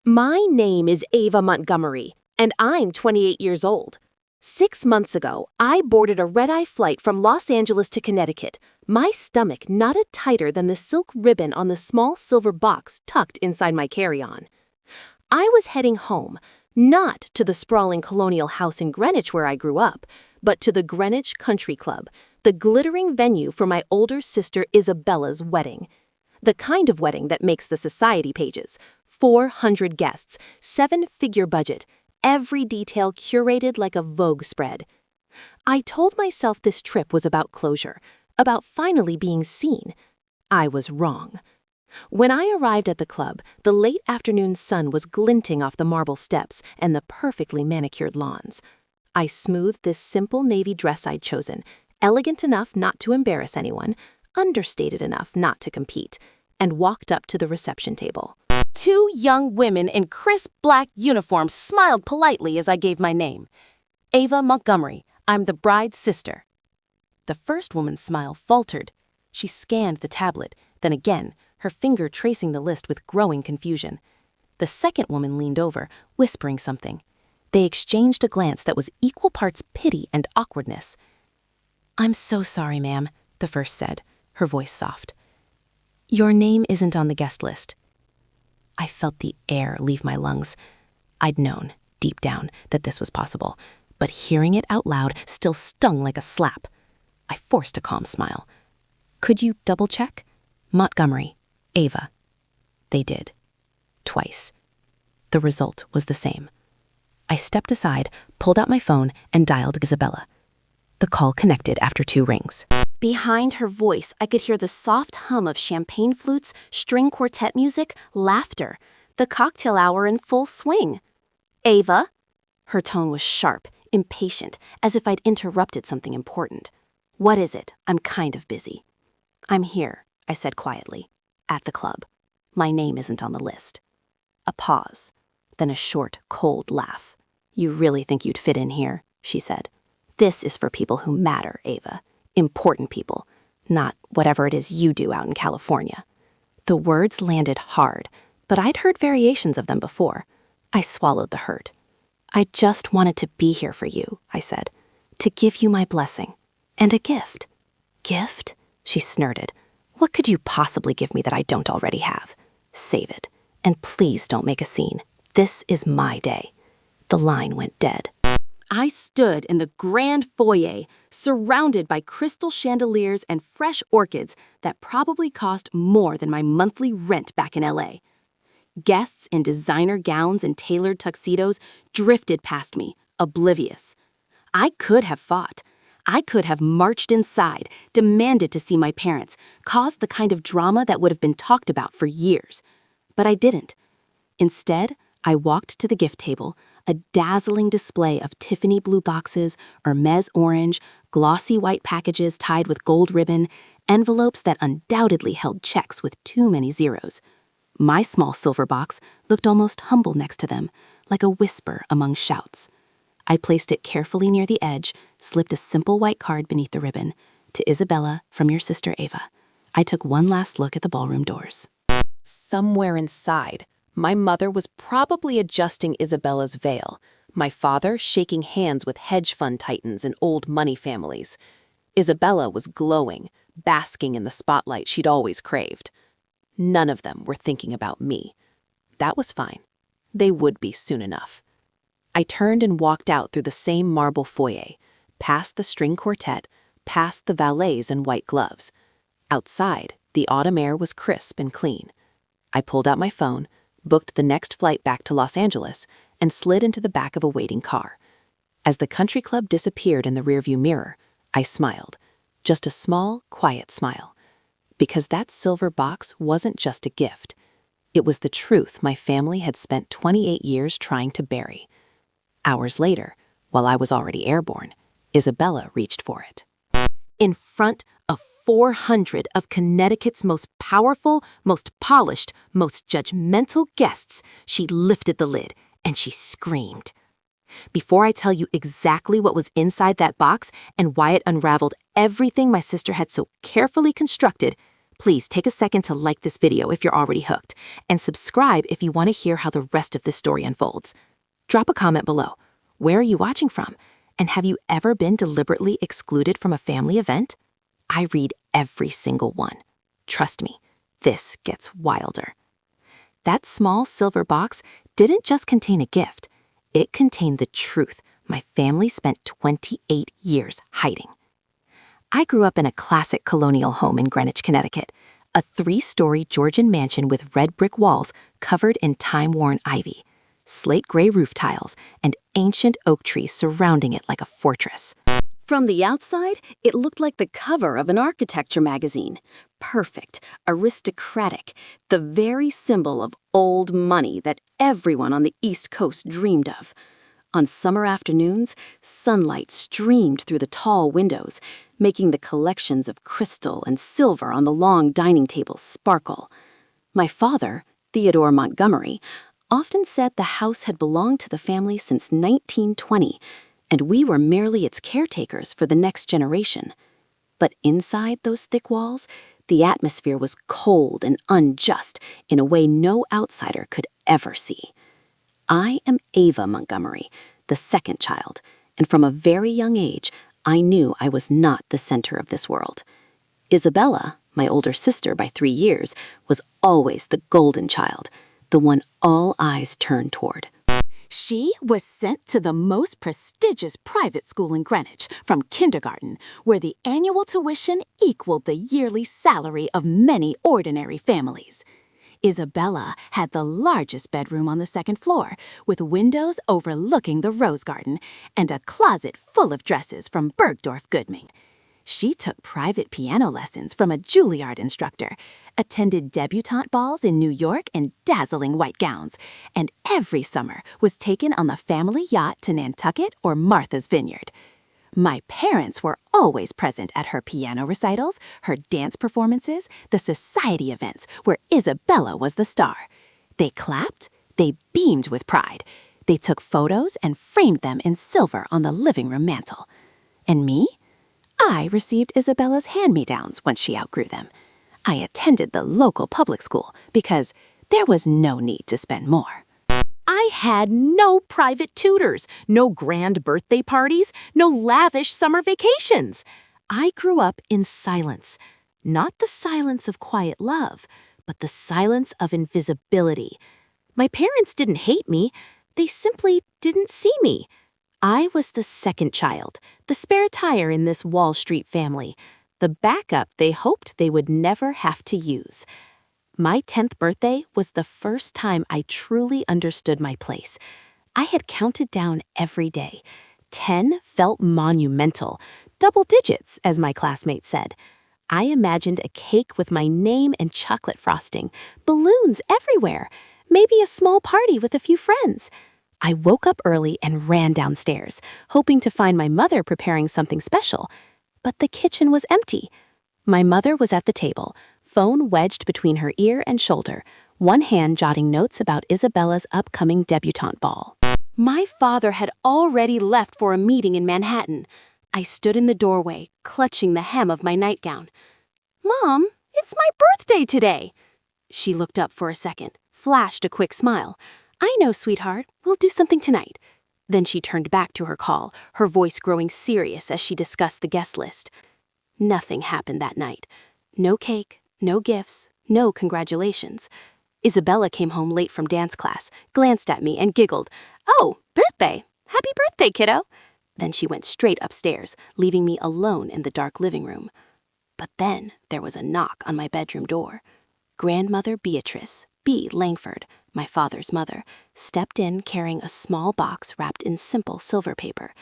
My name is Ava Montgomery, and I'm 28 years old. 6 months ago, I boarded a red-eye flight from Los Angeles to Connecticut, my stomach knotted tighter than the silk ribbon on the small silver box tucked inside my carry-on. I was heading home, not to the sprawling colonial house in Greenwich where I grew up, but to the Greenwich Country Club, the glittering venue for my older sister Isabella's wedding. The kind of wedding that makes the society pages. 400 guests, 7-figure budget, every detail curated like a Vogue spread. I told myself this trip was about closure, about finally being seen. I was wrong. When I arrived at the club, the late afternoon sun was glinting off the marble steps and the perfectly manicured lawns. I smoothed this simple navy dress I'd chosen, elegant enough not to embarrass anyone, understated enough not to compete, and walked up to the reception table. 2 young women in crisp black uniforms smiled politely as I gave my name. Ava Montgomery, I'm the bride's sister. The first woman's smile faltered. She scanned the tablet, then again, her finger tracing the list with growing confusion. The second woman leaned over, whispering something. They exchanged a glance that was equal parts pity and awkwardness. "I'm so sorry, ma'am," the first said, her voice soft. "Your name isn't on the guest list." I felt the air leave my lungs. I'd known, deep down, that this was possible, but hearing it out loud still stung like a slap. I forced a calm smile. "Could you double-check?" "Montgomery, Ava." They did. Twice. The result was the same. I stepped aside, pulled out my phone, and dialed Isabella. The call connected after 2 rings. Behind her voice, I could hear the soft hum of champagne flutes, string quartet music, laughter, the cocktail hour in full swing. "Ava?" Her tone was sharp, impatient, as if I'd interrupted something important. "What is it? I'm kind of busy." "I'm here," I said quietly, "at the club. My name isn't on the list." A pause, then a short, cold laugh. "You really think you'd fit in here?" she said. "This is for people who matter, Ava. Important people, not whatever it is you do out in California." The words landed hard, but I'd heard variations of them before. I swallowed the hurt. "I just wanted to be here for you," I said, "to give you my blessing. And a gift." "Gift?" she snorted. "What could you possibly give me that I don't already have? Save it. And please don't make a scene. This is my day." The line went dead. I stood in the grand foyer, surrounded by crystal chandeliers and fresh orchids that probably cost more than my monthly rent back in LA. Guests in designer gowns and tailored tuxedos drifted past me, oblivious. I could have fought. I could have marched inside, demanded to see my parents, caused the kind of drama that would have been talked about for years. But I didn't. Instead, I walked to the gift table, a dazzling display of Tiffany blue boxes, Hermes orange, glossy white packages tied with gold ribbon, envelopes that undoubtedly held checks with too many zeros. My small silver box looked almost humble next to them, like a whisper among shouts. I placed it carefully near the edge, slipped a simple white card beneath the ribbon. "To Isabella, from your sister Ava." I took one last look at the ballroom doors. Somewhere inside, my mother was probably adjusting Isabella's veil, my father shaking hands with hedge fund titans and old money families. Isabella was glowing, basking in the spotlight she'd always craved. None of them were thinking about me. That was fine. They would be soon enough. I turned and walked out through the same marble foyer, past the string quartet, past the valets in white gloves. Outside, the autumn air was crisp and clean. I pulled out my phone, booked the next flight back to Los Angeles, and slid into the back of a waiting car. As the country club disappeared in the rearview mirror, I smiled. Just a small, quiet smile. Because that silver box wasn't just a gift. It was the truth my family had spent 28 years trying to bury. Hours later, while I was already airborne, Isabella reached for it. In front of 400 of Connecticut's most powerful, most polished, most judgmental guests, she lifted the lid and she screamed. Before I tell you exactly what was inside that box and why it unraveled everything my sister had so carefully constructed, Please take a second to like this video if you're already hooked, and subscribe if you want to hear how the rest of this story unfolds. Drop a comment below. Where are you watching from? And have you ever been deliberately excluded from a family event? I read every single one. Trust me, this gets wilder. That small silver box didn't just contain a gift. It contained the truth my family spent 28 years hiding. I grew up in a classic colonial home in Greenwich, Connecticut, a 3-story Georgian mansion with red brick walls covered in time-worn ivy, slate gray roof tiles, and ancient oak trees surrounding it like a fortress. From the outside, it looked like the cover of an architecture magazine. Perfect, aristocratic, the very symbol of old money that everyone on the East Coast dreamed of. On summer afternoons, sunlight streamed through the tall windows, making the collections of crystal and silver on the long dining tables sparkle. My father, Theodore Montgomery, often said the house had belonged to the family since 1920, and we were merely its caretakers for the next generation. But inside those thick walls, the atmosphere was cold and unjust in a way no outsider could ever see. I am Ava Montgomery, the second child, and from a very young age, I knew I was not the center of this world. Isabella, my older sister by 3 years, was always the golden child, the one all eyes turned toward. She was sent to the most prestigious private school in Greenwich from kindergarten, where the annual tuition equaled the yearly salary of many ordinary families. Isabella had the largest bedroom on the second floor, with windows overlooking the rose garden and a closet full of dresses from Bergdorf Goodman. She took private piano lessons from a Juilliard instructor, attended debutante balls in New York in dazzling white gowns, and every summer was taken on the family yacht to Nantucket or Martha's Vineyard. My parents were always present at her piano recitals, her dance performances, the society events where Isabella was the star. They clapped, they beamed with pride. They took photos and framed them in silver on the living room mantel. And me? I received Isabella's hand-me-downs once she outgrew them. I attended the local public school because there was no need to spend more. I had no private tutors, no grand birthday parties, no lavish summer vacations. I grew up in silence. Not the silence of quiet love, but the silence of invisibility. My parents didn't hate me. They simply didn't see me. I was the second child, the spare tire in this Wall Street family, the backup they hoped they would never have to use. My 10th birthday was the first time I truly understood my place. I had counted down every day. 10 felt monumental, double digits, as my classmates said. I imagined a cake with my name and chocolate frosting, balloons everywhere, maybe a small party with a few friends. I woke up early and ran downstairs, hoping to find my mother preparing something special. But the kitchen was empty. My mother was at the table, phone wedged between her ear and shoulder, one hand jotting notes about Isabella's upcoming debutante ball. My father had already left for a meeting in Manhattan. I stood in the doorway, clutching the hem of my nightgown. "Mom, it's my birthday today." She looked up for a second, flashed a quick smile. "I know, sweetheart. We'll do something tonight." Then she turned back to her call, her voice growing serious as she discussed the guest list. Nothing happened that night. No cake, no gifts, no congratulations. Isabella came home late from dance class, glanced at me, and giggled. "Oh, birthday! Happy birthday, kiddo!" Then she went straight upstairs, leaving me alone in the dark living room. But then there was a knock on my bedroom door. Grandmother Beatrice, Bea Langford, my father's mother, stepped in carrying a small box wrapped in simple silver paper.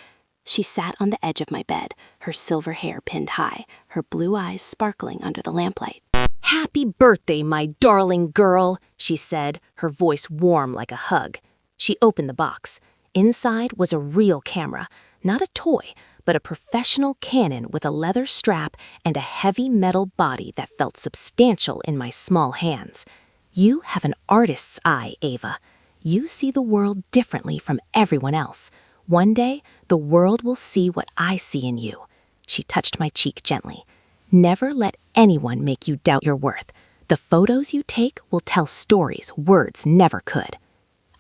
She sat on the edge of my bed, her silver hair pinned high, her blue eyes sparkling under the lamplight. "Happy birthday, my darling girl," she said, her voice warm like a hug. She opened the box. Inside was a real camera, not a toy, but a professional Canon with a leather strap and a heavy metal body that felt substantial in my small hands. "You have an artist's eye, Ava. You see the world differently from everyone else. One day, the world will see what I see in you." She touched my cheek gently. Never let anyone make you doubt your worth. The photos you take will tell stories words never could.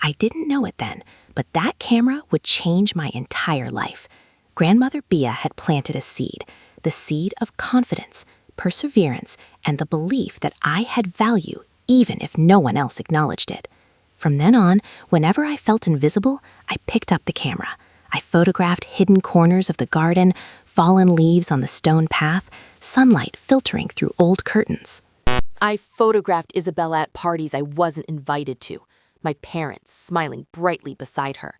I didn't know it then, but that camera would change my entire life. Grandmother Bea had planted a seed, the seed of confidence, perseverance, and the belief that I had value even if no one else acknowledged it. From then on, whenever I felt invisible, I picked up the camera. I photographed hidden corners of the garden, fallen leaves on the stone path, sunlight filtering through old curtains. I photographed Isabella at parties I wasn't invited to, my parents smiling brightly beside her.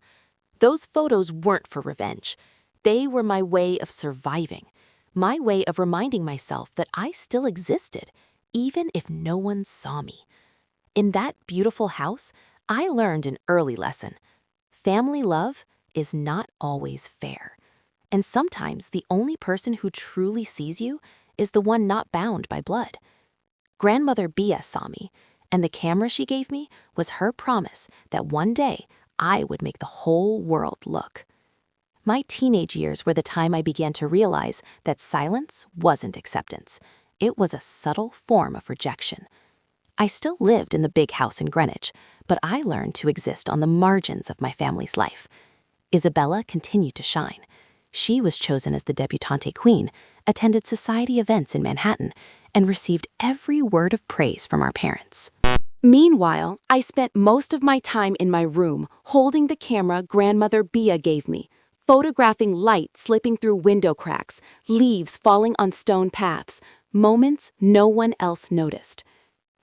Those photos weren't for revenge. They were my way of surviving, my way of reminding myself that I still existed, even if no one saw me. In that beautiful house, I learned an early lesson. Family love is not always fair. And sometimes the only person who truly sees you is the one not bound by blood. Grandmother Bea saw me, and the camera she gave me was her promise that one day I would make the whole world look. My teenage years were the time I began to realize that silence wasn't acceptance. It was a subtle form of rejection. I still lived in the big house in Greenwich, but I learned to exist on the margins of my family's life. Isabella continued to shine. She was chosen as the debutante queen, attended society events in Manhattan, and received every word of praise from our parents. Meanwhile, I spent most of my time in my room holding the camera Grandmother Bea gave me, photographing light slipping through window cracks, leaves falling on stone paths, moments no one else noticed.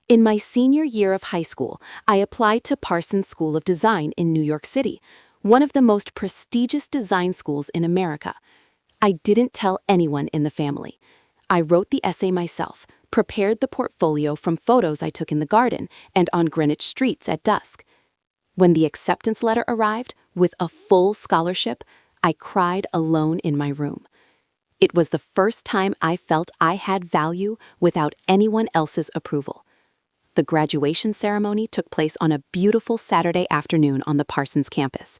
In my senior year of high school, I applied to Parsons School of Design in New York City, one of the most prestigious design schools in America. I didn't tell anyone in the family. I wrote the essay myself, prepared the portfolio from photos I took in the garden and on Greenwich streets at dusk. When the acceptance letter arrived, with a full scholarship, I cried alone in my room. It was the first time I felt I had value without anyone else's approval. The graduation ceremony took place on a beautiful Saturday afternoon on the Parsons campus.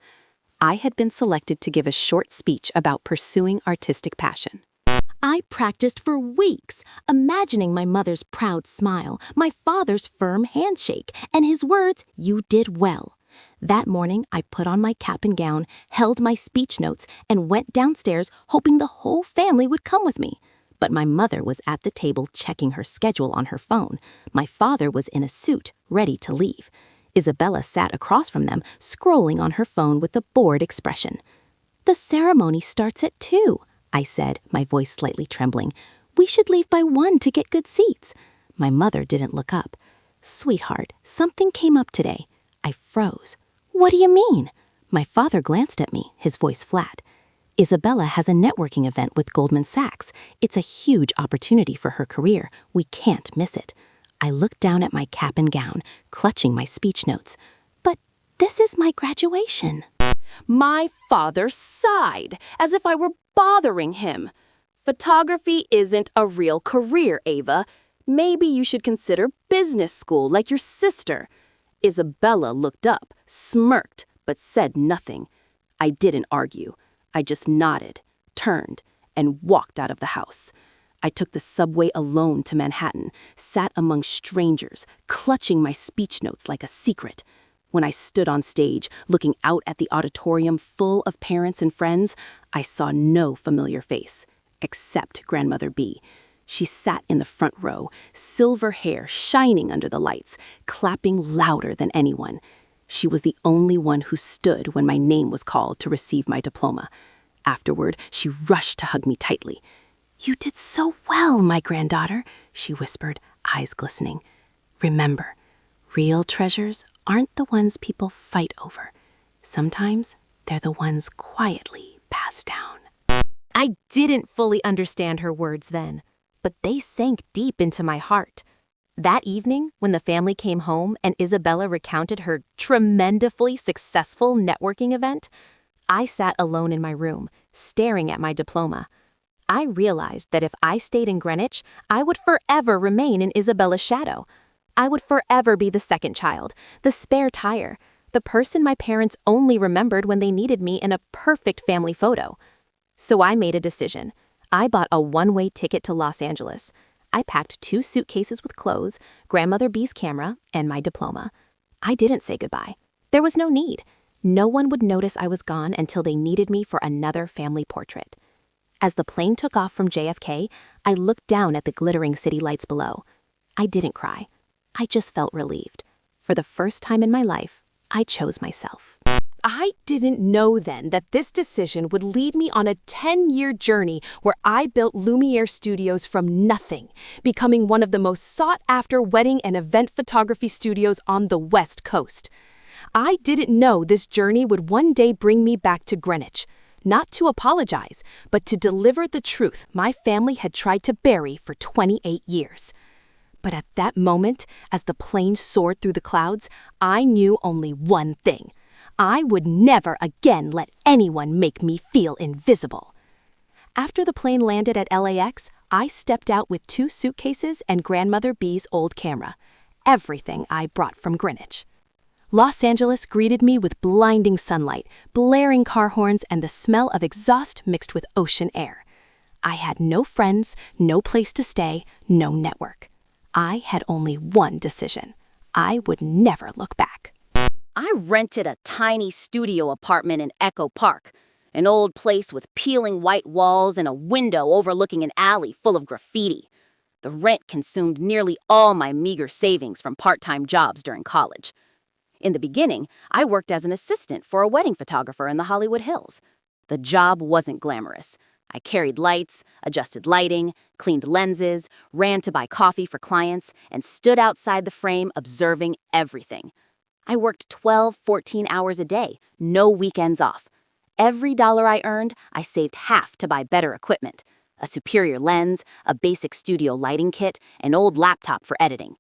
I had been selected to give a short speech about pursuing artistic passion. I practiced for weeks, imagining my mother's proud smile, my father's firm handshake, and his words, "You did well." That morning, I put on my cap and gown, held my speech notes, and went downstairs hoping the whole family would come with me. But my mother was at the table checking her schedule on her phone. My father was in a suit, ready to leave. Isabella sat across from them, scrolling on her phone with a bored expression. "The ceremony starts at 2, I said, my voice slightly trembling. "We should leave by 1 to get good seats." My mother didn't look up. "Sweetheart, something came up today." I froze. "What do you mean?" My father glanced at me, his voice flat. "Isabella has a networking event with Goldman Sachs. It's a huge opportunity for her career. We can't miss it." I looked down at my cap and gown, clutching my speech notes. "But this is my graduation." My father sighed, as if I were bothering him. "Photography isn't a real career, Ava. Maybe you should consider business school like your sister." Isabella looked up, smirked, but said nothing. I didn't argue. I just nodded, turned, and walked out of the house. I took the subway alone to Manhattan, sat among strangers, clutching my speech notes like a secret. When I stood on stage, looking out at the auditorium full of parents and friends, I saw no familiar face, except Grandmother Bea. She sat in the front row, silver hair shining under the lights, clapping louder than anyone. She was the only one who stood when my name was called to receive my diploma. Afterward, she rushed to hug me tightly. "You did so well, my granddaughter," she whispered, eyes glistening. "Remember, real treasures aren't the ones people fight over. Sometimes they're the ones quietly passed down." I didn't fully understand her words then, but they sank deep into my heart. That evening, when the family came home and Isabella recounted her tremendously successful networking event, I sat alone in my room, staring at my diploma. I realized that if I stayed in Greenwich, I would forever remain in Isabella's shadow. I would forever be the second child, the spare tire, the person my parents only remembered when they needed me in a perfect family photo. So I made a decision. I bought a one-way ticket to Los Angeles. I packed 2 suitcases with clothes, Grandmother Bea's camera, and my diploma. I didn't say goodbye. There was no need. No one would notice I was gone until they needed me for another family portrait. As the plane took off from JFK, I looked down at the glittering city lights below. I didn't cry. I just felt relieved. For the first time in my life, I chose myself. I didn't know then that this decision would lead me on a 10-year journey where I built Lumière Studios from nothing, becoming one of the most sought-after wedding and event photography studios on the West Coast. I didn't know this journey would one day bring me back to Greenwich, not to apologize, but to deliver the truth my family had tried to bury for 28 years. But at that moment, as the plane soared through the clouds, I knew only one thing. I would never again let anyone make me feel invisible. After the plane landed at LAX, I stepped out with 2 suitcases and Grandmother Bea's old camera, everything I brought from Greenwich. Los Angeles greeted me with blinding sunlight, blaring car horns, and the smell of exhaust mixed with ocean air. I had no friends, no place to stay, no network. I had only one decision. I would never look back. I rented a tiny studio apartment in Echo Park, an old place with peeling white walls and a window overlooking an alley full of graffiti. The rent consumed nearly all my meager savings from part-time jobs during college. In the beginning, I worked as an assistant for a wedding photographer in the Hollywood Hills. The job wasn't glamorous. I carried lights, adjusted lighting, cleaned lenses, ran to buy coffee for clients, and stood outside the frame observing everything. I worked 12, 14 hours a day, no weekends off. Every dollar I earned, I saved half to buy better equipment, a superior lens, a basic studio lighting kit, an old laptop for editing.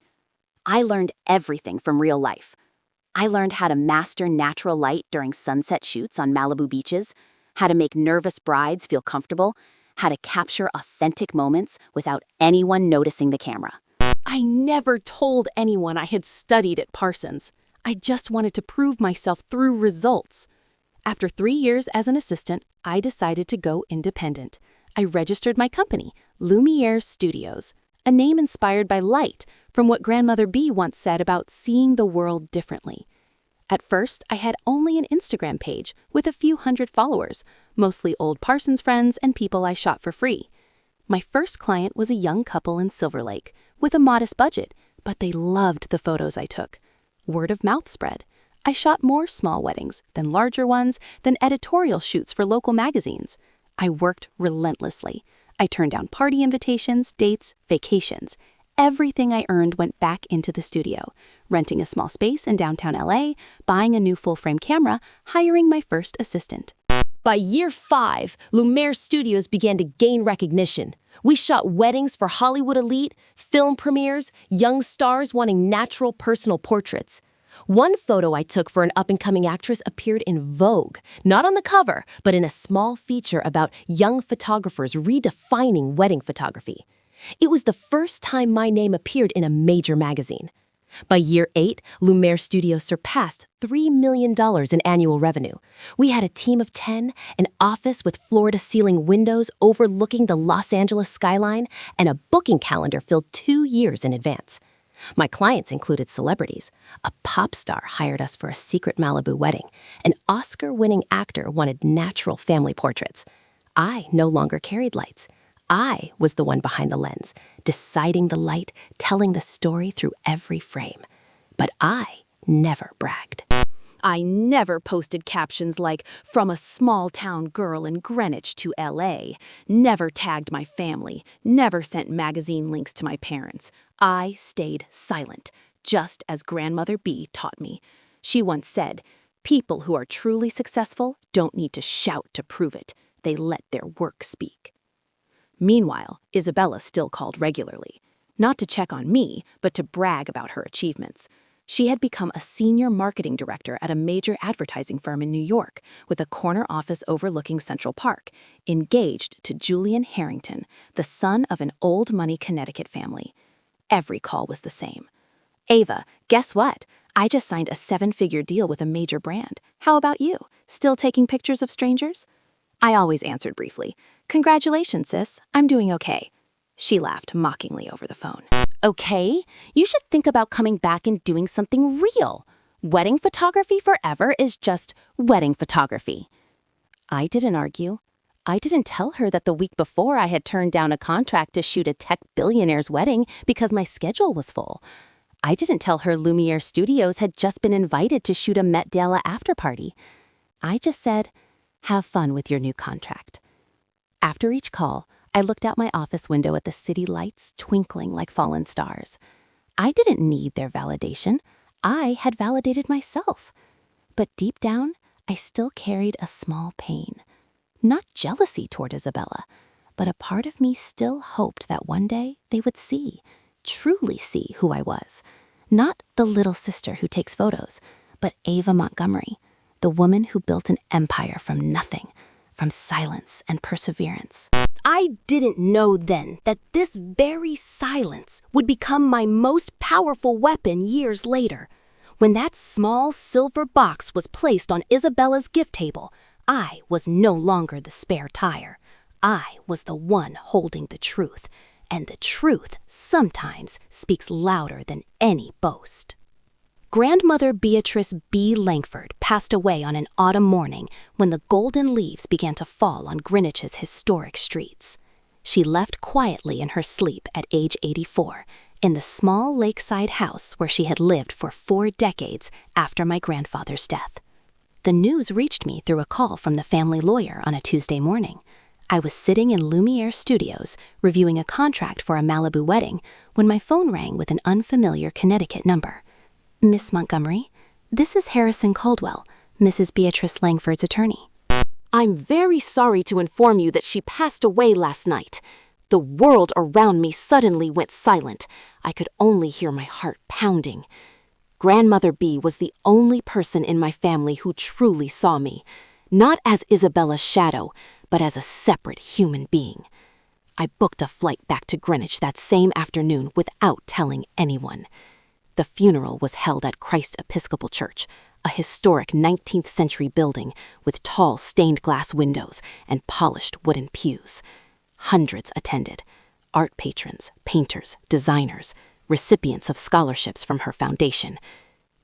I learned everything from real life. I learned how to master natural light during sunset shoots on Malibu beaches, how to make nervous brides feel comfortable, how to capture authentic moments without anyone noticing the camera. I never told anyone I had studied at Parsons. I just wanted to prove myself through results. After 3 years as an assistant, I decided to go independent. I registered my company, Lumière Studios, a name inspired by light, from what Grandmother Bea once said about seeing the world differently. At first, I had only an Instagram page with a few hundred followers, mostly old Parsons friends and people I shot for free. My first client was a young couple in Silver Lake, with a modest budget, but they loved the photos I took. Word of mouth spread. I shot more small weddings, then larger ones, then editorial shoots for local magazines. I worked relentlessly. I turned down party invitations, dates, vacations. Everything I earned went back into the studio, renting a small space in downtown LA, buying a new full-frame camera, hiring my first assistant. By year 5, Lumière Studios began to gain recognition. We shot weddings for Hollywood elite, film premieres, young stars wanting natural personal portraits. One photo I took for an up-and-coming actress appeared in Vogue, not on the cover, but in a small feature about young photographers redefining wedding photography. It was the first time my name appeared in a major magazine. By year 8, Lumière Studios surpassed $3 million in annual revenue. We had a team of 10, an office with floor-to-ceiling windows overlooking the Los Angeles skyline, and a booking calendar filled 2 years in advance. My clients included celebrities. A pop star hired us for a secret Malibu wedding. An Oscar-winning actor wanted natural family portraits. I no longer carried lights. I was the one behind the lens, deciding the light, telling the story through every frame. But I never bragged. I never posted captions like, "From a small-town girl in Greenwich to LA," never tagged my family, never sent magazine links to my parents. I stayed silent, just as Grandmother Bea taught me. She once said, "People who are truly successful don't need to shout to prove it. They let their work speak." Meanwhile, Isabella still called regularly, not to check on me, but to brag about her achievements. She had become a senior marketing director at a major advertising firm in New York, with a corner office overlooking Central Park, engaged to Julian Harrington, the son of an old-money Connecticut family. Every call was the same. "Ava, guess what? I just signed a 7-figure deal with a major brand. How about you? Still taking pictures of strangers?" I always answered briefly, "Congratulations, sis, I'm doing okay." She laughed mockingly over the phone. Okay, you should think about coming back and doing something real. Wedding photography forever is just wedding photography. I didn't argue. I didn't tell her that the week before I had turned down a contract to shoot a tech billionaire's wedding because my schedule was full. I didn't tell her Lumière Studios had just been invited to shoot a Met Gala after-party. I just said, "Have fun with your new contract." After each call, I looked out my office window at the city lights twinkling like fallen stars. I didn't need their validation. I had validated myself. But deep down, I still carried a small pain. Not jealousy toward Isabella, but a part of me still hoped that one day they would see, truly see who I was. Not the little sister who takes photos, but Ava Montgomery, the woman who built an empire from nothing, from silence and perseverance. I didn't know then that this very silence would become my most powerful weapon years later. When that small silver box was placed on Isabella's gift table, I was no longer the spare tire. I was the one holding the truth, and the truth sometimes speaks louder than any boast. Grandmother Beatrice Bea Langford passed away on an autumn morning when the golden leaves began to fall on Greenwich's historic streets. She left quietly in her sleep at age 84, in the small lakeside house where she had lived for 4 decades after my grandfather's death. The news reached me through a call from the family lawyer on a Tuesday morning. I was sitting in Lumière Studios reviewing a contract for a Malibu wedding when my phone rang with an unfamiliar Connecticut number. "Miss Montgomery, this is Harrison Caldwell, Mrs. Beatrice Langford's attorney." I'm very sorry to inform you that she passed away last night. The world around me suddenly went silent. I could only hear my heart pounding. Grandmother Bea was the only person in my family who truly saw me, not as Isabella's shadow, but as a separate human being. I booked a flight back to Greenwich that same afternoon without telling anyone. The funeral was held at Christ Episcopal Church, a historic 19th century building with tall stained glass windows and polished wooden pews. Hundreds attended: art patrons, painters, designers, recipients of scholarships from her foundation.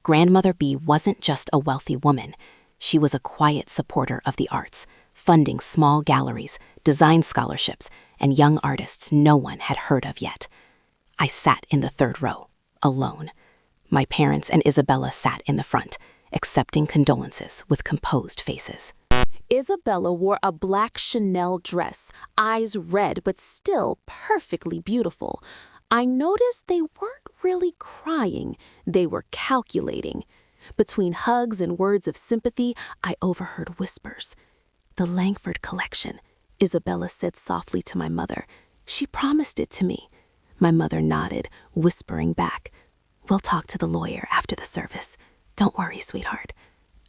Grandmother Bea wasn't just a wealthy woman. She was a quiet supporter of the arts, funding small galleries, design scholarships, and young artists no one had heard of yet. I sat in the 3rd row, alone. My parents and Isabella sat in the front, accepting condolences with composed faces. Isabella wore a black Chanel dress, eyes red but still perfectly beautiful. I noticed they weren't really crying, they were calculating. Between hugs and words of sympathy, I overheard whispers. "The Langford collection," Isabella said softly to my mother. "She promised it to me." My mother nodded, whispering back, "We'll talk to the lawyer after the service. Don't worry, sweetheart."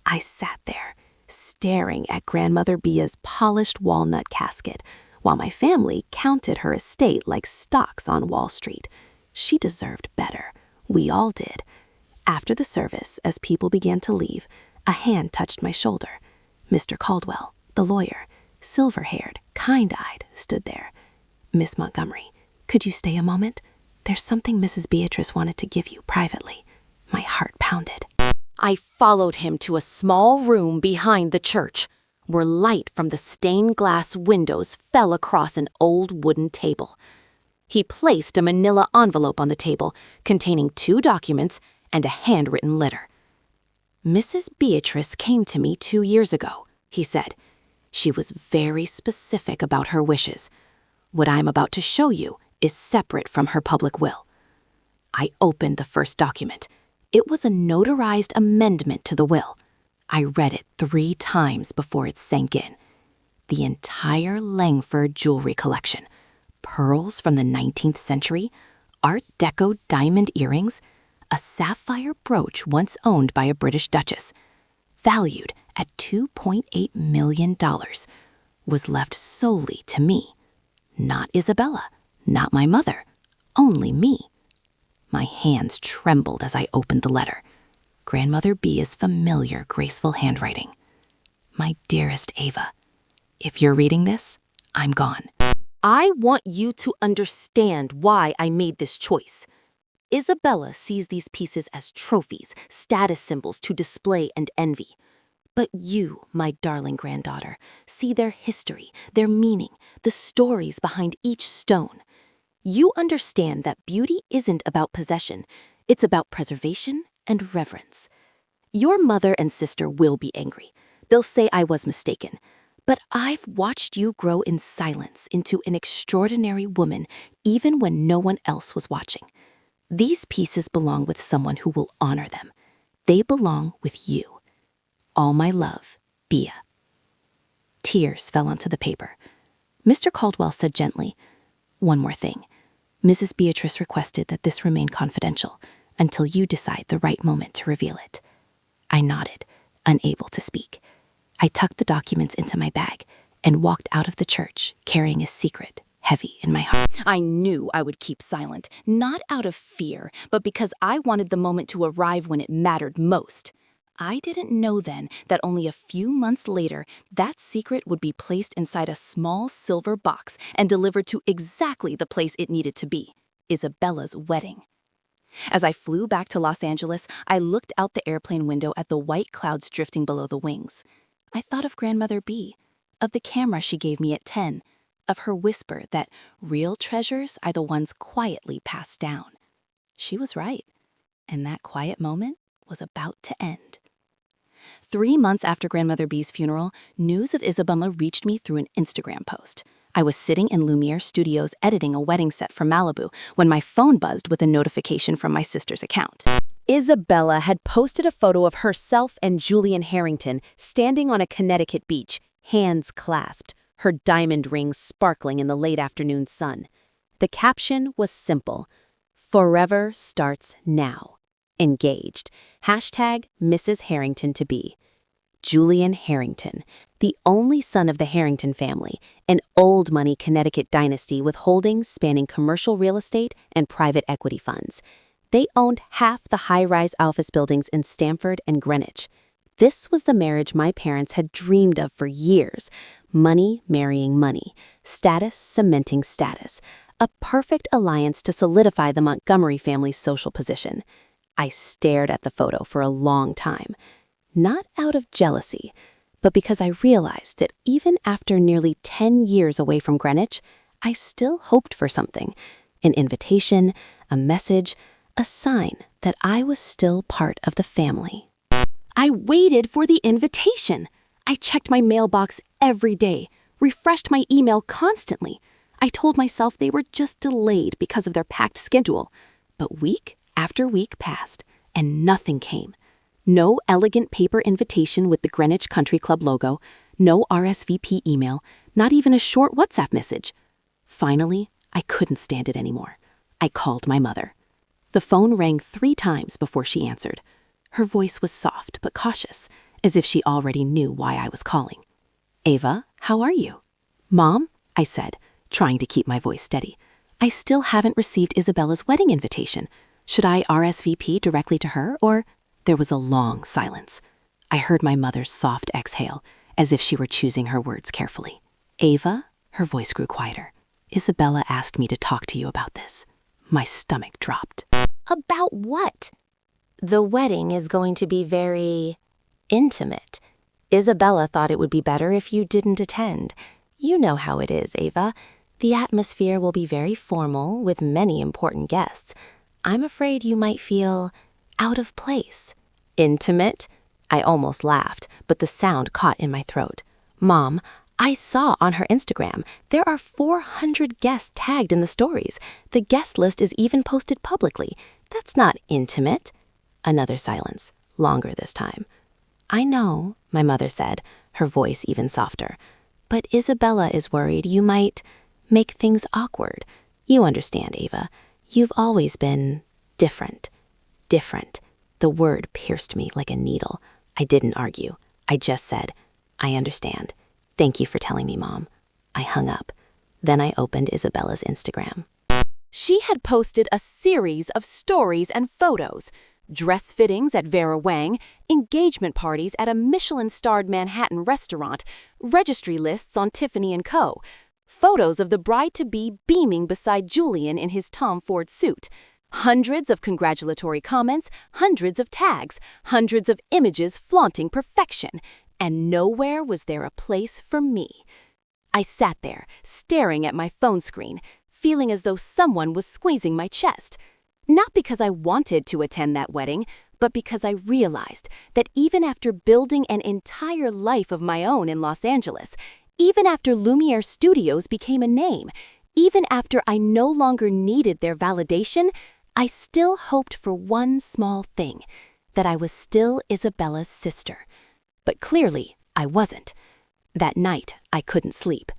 I sat there, staring at Grandmother Bea's polished walnut casket, while my family counted her estate like stocks on Wall Street. She deserved better. We all did. After the service, as people began to leave, a hand touched my shoulder. Mr. Caldwell, the lawyer, silver-haired, kind-eyed, stood there. "Miss Montgomery, could you stay a moment? There's something Mrs. Beatrice wanted to give you privately." My heart pounded. I followed him to a small room behind the church, where light from the stained glass windows fell across an old wooden table. He placed a manila envelope on the table containing 2 documents and a handwritten letter. "Mrs. Beatrice came to me 2 years ago," he said. "She was very specific about her wishes. What I'm about to show you is separate from her public will." I opened the first document. It was a notarized amendment to the will. I read it 3 times before it sank in. The entire Langford jewelry collection, pearls from the 19th century, Art Deco diamond earrings, a sapphire brooch once owned by a British duchess, valued at $2.8 million, was left solely to me. Not Isabella, not my mother, only me. My hands trembled as I opened the letter. Grandmother Bea's familiar, graceful handwriting. "My dearest Ava, If you're reading this, I'm gone. I want you to understand why I made this choice. Isabella sees these pieces as trophies, status symbols to display and envy. But you, my darling granddaughter, see their history, their meaning, the stories behind each stone. You understand that beauty isn't about possession, it's about preservation and reverence. Your mother and sister will be angry. They'll say I was mistaken. But I've watched you grow in silence into an extraordinary woman, even when no one else was watching. These pieces belong with someone who will honor them. They belong with you. All my love, Bea. Tears fell onto the paper. Mr. Caldwell said gently, "One more thing. Mrs. Beatrice requested that this remain confidential until you decide the right moment to reveal it." I nodded, unable to speak. I tucked the documents into my bag and walked out of the church, carrying a secret heavy in my heart. I knew I would keep silent, not out of fear, but because I wanted the moment to arrive when it mattered most. I didn't know then that only a few months later, that secret would be placed inside a small silver box and delivered to exactly the place it needed to be, Isabella's wedding. As I flew back to Los Angeles, I looked out the airplane window at the white clouds drifting below the wings. I thought of Grandmother Bea, of the camera she gave me at 10, of her whisper that real treasures are the ones quietly passed down. She was right, and that quiet moment was about to end. 3 months after Grandmother Bea's funeral, news of Isabella reached me through an Instagram post. I was sitting in Lumière Studios editing a wedding set for Malibu when my phone buzzed with a notification from my sister's account. Isabella had posted a photo of herself and Julian Harrington standing on a Connecticut beach, hands clasped, her diamond rings sparkling in the late afternoon sun. The caption was simple: "Forever starts now. Engaged. Hashtag Mrs. Harrington to be." Julian Harrington, the only son of the Harrington family, an old money Connecticut dynasty with holdings spanning commercial real estate and private equity funds. They owned half the high-rise office buildings in Stamford and Greenwich. This was the marriage my parents had dreamed of for years. Money marrying money, status cementing status. A perfect alliance to solidify the Montgomery family's social position. I stared at the photo for a long time, not out of jealousy, but because I realized that even after nearly 10 years away from Greenwich, I still hoped for something, an invitation, a message, a sign that I was still part of the family. I waited for the invitation. I checked my mailbox every day, refreshed my email constantly. I told myself they were just delayed because of their packed schedule. But week after week passed, and nothing came. No elegant paper invitation with the Greenwich Country Club logo, no RSVP email, not even a short WhatsApp message. Finally, I couldn't stand it anymore. I called my mother. The phone rang 3 times before she answered. Her voice was soft but cautious, as if she already knew why I was calling. "Ava, how are you?" "Mom," I said, trying to keep my voice steady. "I still haven't received Isabella's wedding invitation. Should I RSVP directly to her, or—" There was a long silence. I heard my mother's soft exhale, as if she were choosing her words carefully. "Ava," her voice grew quieter. "Isabella asked me to talk to you about this." My stomach dropped. About what? The wedding is going to be very intimate. Isabella thought it would be better if you didn't attend. You know how it is, Ava. The atmosphere will be very formal with many important guests. I'm afraid you might feel out of place. Intimate? I almost laughed, but the sound caught in my throat. Mom, I saw on her Instagram there are 400 guests tagged in the stories. The guest list is even posted publicly. That's not intimate. Another silence, longer this time. I know, my mother said, her voice even softer. But Isabella is worried you might make things awkward. You understand, Ava. You've always been different. Different. The word pierced me like a needle. I didn't argue. I just said, "I understand. Thank you for telling me, Mom." I hung up. Then I opened Isabella's Instagram. She had posted a series of stories and photos. dress fittings at Vera Wang, engagement parties at a Michelin-starred Manhattan restaurant, registry lists on Tiffany & Co., photos of the bride-to-be beaming beside Julian in his Tom Ford suit, hundreds of congratulatory comments, hundreds of tags, hundreds of images flaunting perfection, and nowhere was there a place for me. I sat there, staring at my phone screen, feeling as though someone was squeezing my chest. Not because I wanted to attend that wedding, but because I realized that even after building an entire life of my own in Los Angeles, even after Lumière Studios became a name, even after I no longer needed their validation, I still hoped for one small thing, that I was still Isabella's sister. But clearly, I wasn't. That night, I couldn't sleep.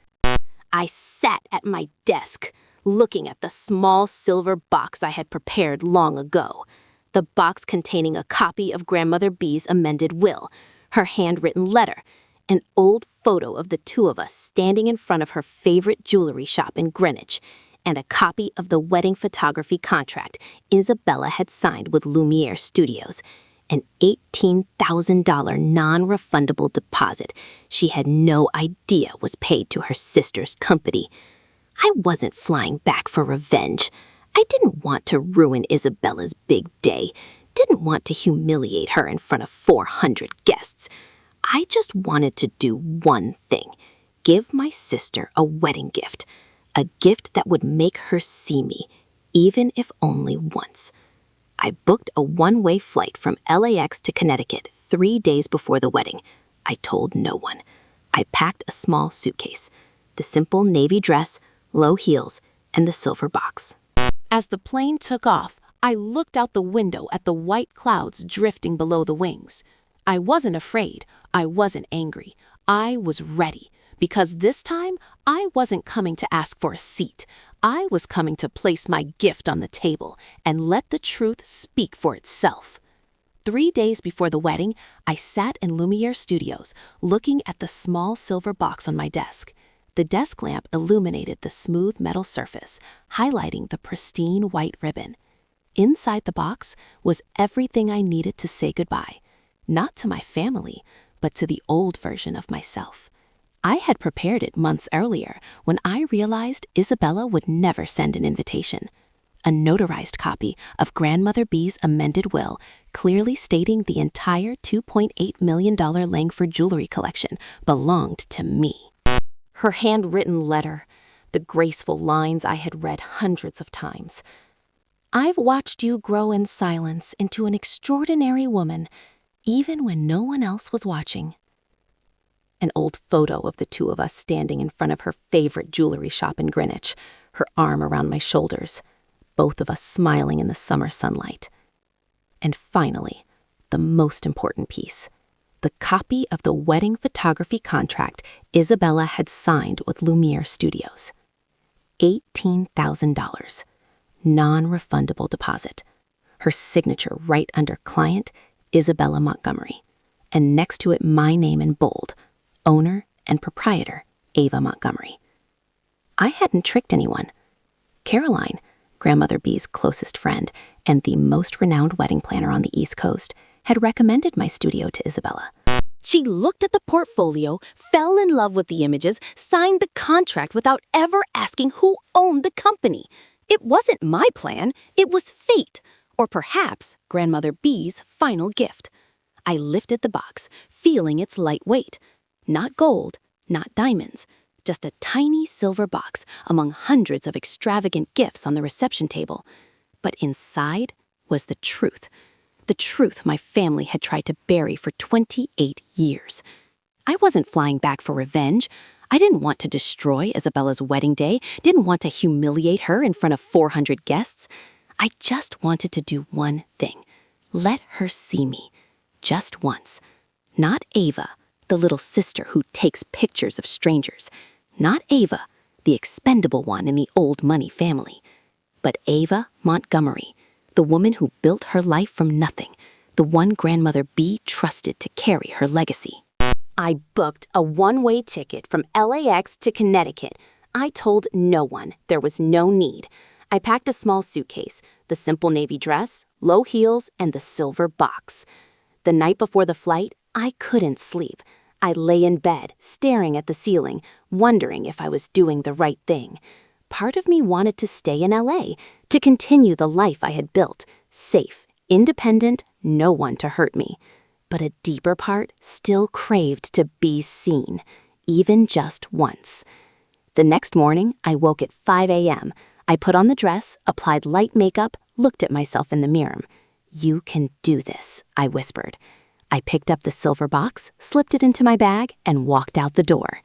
I sat at my desk, looking at the small silver box I had prepared long ago. The box containing a copy of Grandmother Bea's amended will, her handwritten letter, an old photo of the two of us standing in front of her favorite jewelry shop in Greenwich, and a copy of the wedding photography contract Isabella had signed with Lumière Studios, an $18,000 non-refundable deposit she had no idea was paid to her sister's company. I wasn't flying back for revenge. I didn't want to ruin Isabella's big day, didn't want to humiliate her in front of 400 guests. I just wanted to do one thing, give my sister a wedding gift, a gift that would make her see me, even if only once. I booked a one-way flight from LAX to Connecticut 3 days before the wedding. I told no one. I packed a small suitcase, the simple navy dress, low heels, and the silver box. As the plane took off, I looked out the window at the white clouds drifting below the wings. I wasn't afraid. I wasn't angry. I was ready, because this time I wasn't coming to ask for a seat. I was coming to place my gift on the table and let the truth speak for itself. 3 days before the wedding, I sat in Lumière Studios, looking at the small silver box on my desk. The desk lamp illuminated the smooth metal surface, highlighting the pristine white ribbon. Inside the box was everything I needed to say goodbye, not to my family, but to the old version of myself. I had prepared it months earlier when I realized Isabella would never send an invitation. A notarized copy of Grandmother Bea's amended will, clearly stating the entire $2.8 million Langford jewelry collection belonged to me. Her handwritten letter, the graceful lines I had read hundreds of times. I've watched you grow in silence into an extraordinary woman, even when no one else was watching. An old photo of the two of us standing in front of her favorite jewelry shop in Greenwich, her arm around my shoulders, both of us smiling in the summer sunlight. And finally, the most important piece, the copy of the wedding photography contract Isabella had signed with Lumière Studios. $18,000, non-refundable deposit, her signature right under client, Isabella Montgomery, and next to it my name in bold, owner and proprietor, Ava Montgomery. I hadn't tricked anyone. Caroline, Grandmother Bea's closest friend and the most renowned wedding planner on the East Coast, had recommended my studio to Isabella. She looked at the portfolio, fell in love with the images, signed the contract without ever asking who owned the company. It wasn't my plan, it was fate, or perhaps Grandmother Bea's final gift. I lifted the box, feeling its light weight. Not gold, not diamonds, just a tiny silver box among hundreds of extravagant gifts on the reception table. But inside was the truth my family had tried to bury for 28 years. I wasn't flying back for revenge. I didn't want to destroy Isabella's wedding day, didn't want to humiliate her in front of 400 guests. I just wanted to do one thing, let her see me, just once. Not Ava, the little sister who takes pictures of strangers. Not Ava, the expendable one in the old money family. But Ava Montgomery, the woman who built her life from nothing, the one Grandmother Bea trusted to carry her legacy. I booked a one-way ticket from LAX to Connecticut. I told no one. There was no need. I packed a small suitcase, the simple navy dress, low heels, and the silver box. The night before the flight, I couldn't sleep. I lay in bed, staring at the ceiling, wondering if I was doing the right thing. Part of me wanted to stay in LA, to continue the life I had built, safe, independent, no one to hurt me. But a deeper part still craved to be seen, even just once. The next morning, I woke at 5 a.m. I put on the dress, applied light makeup, looked at myself in the mirror. "You can do this," I whispered. I picked up the silver box, slipped it into my bag, and walked out the door.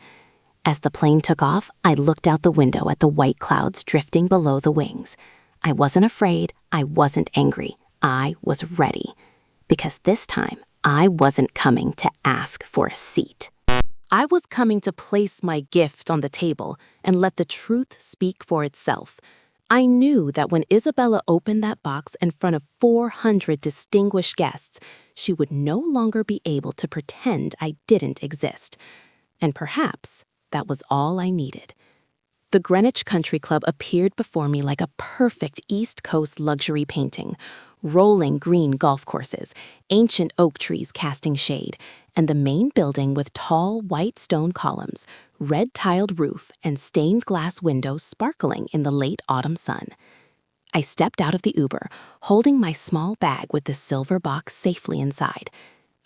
As the plane took off, I looked out the window at the white clouds drifting below the wings. I wasn't afraid, I wasn't angry, I was ready. Because this time, I wasn't coming to ask for a seat. I was coming to place my gift on the table and let the truth speak for itself. I knew that when Isabella opened that box in front of 400 distinguished guests, she would no longer be able to pretend I didn't exist. And perhaps that was all I needed. The Greenwich Country Club appeared before me like a perfect East Coast luxury painting. Rolling green golf courses, ancient oak trees casting shade, and the main building with tall white stone columns, red-tiled roof, and stained glass windows sparkling in the late autumn sun. I stepped out of the Uber, holding my small bag with the silver box safely inside.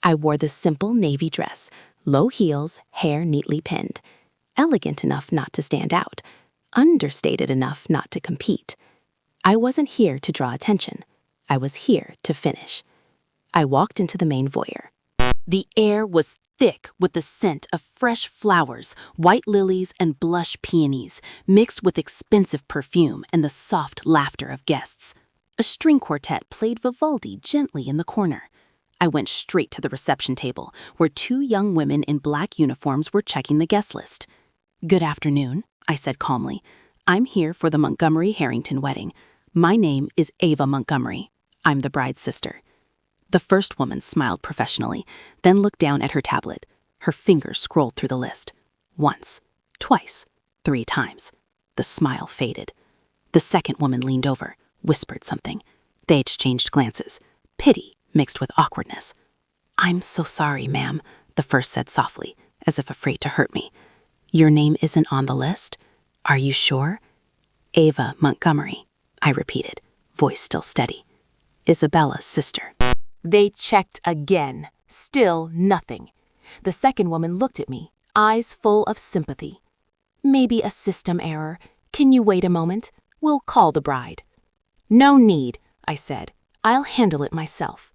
I wore the simple navy dress, low heels, hair neatly pinned. Elegant enough not to stand out, understated enough not to compete. I wasn't here to draw attention. I was here to finish. I walked into the main foyer. The air was thick with the scent of fresh flowers, white lilies, and blush peonies, mixed with expensive perfume and the soft laughter of guests. A string quartet played Vivaldi gently in the corner. I went straight to the reception table, where two young women in black uniforms were checking the guest list. "Good afternoon," I said calmly. "I'm here for the Montgomery Harrington wedding. My name is Ava Montgomery. I'm the bride's sister." The first woman smiled professionally, then looked down at her tablet. Her fingers scrolled through the list. Once, twice, 3 times. The smile faded. The second woman leaned over, whispered something. They exchanged glances, pity mixed with awkwardness. "I'm so sorry, ma'am," the first said softly, as if afraid to hurt me. "Your name isn't on the list? Are you sure?" "Ava Montgomery," I repeated, voice still steady. "Isabella's sister." They checked again. Still nothing. The second woman looked at me, eyes full of sympathy. "Maybe a system error. Can you wait a moment? We'll call the bride." "No need," I said. "I'll handle it myself."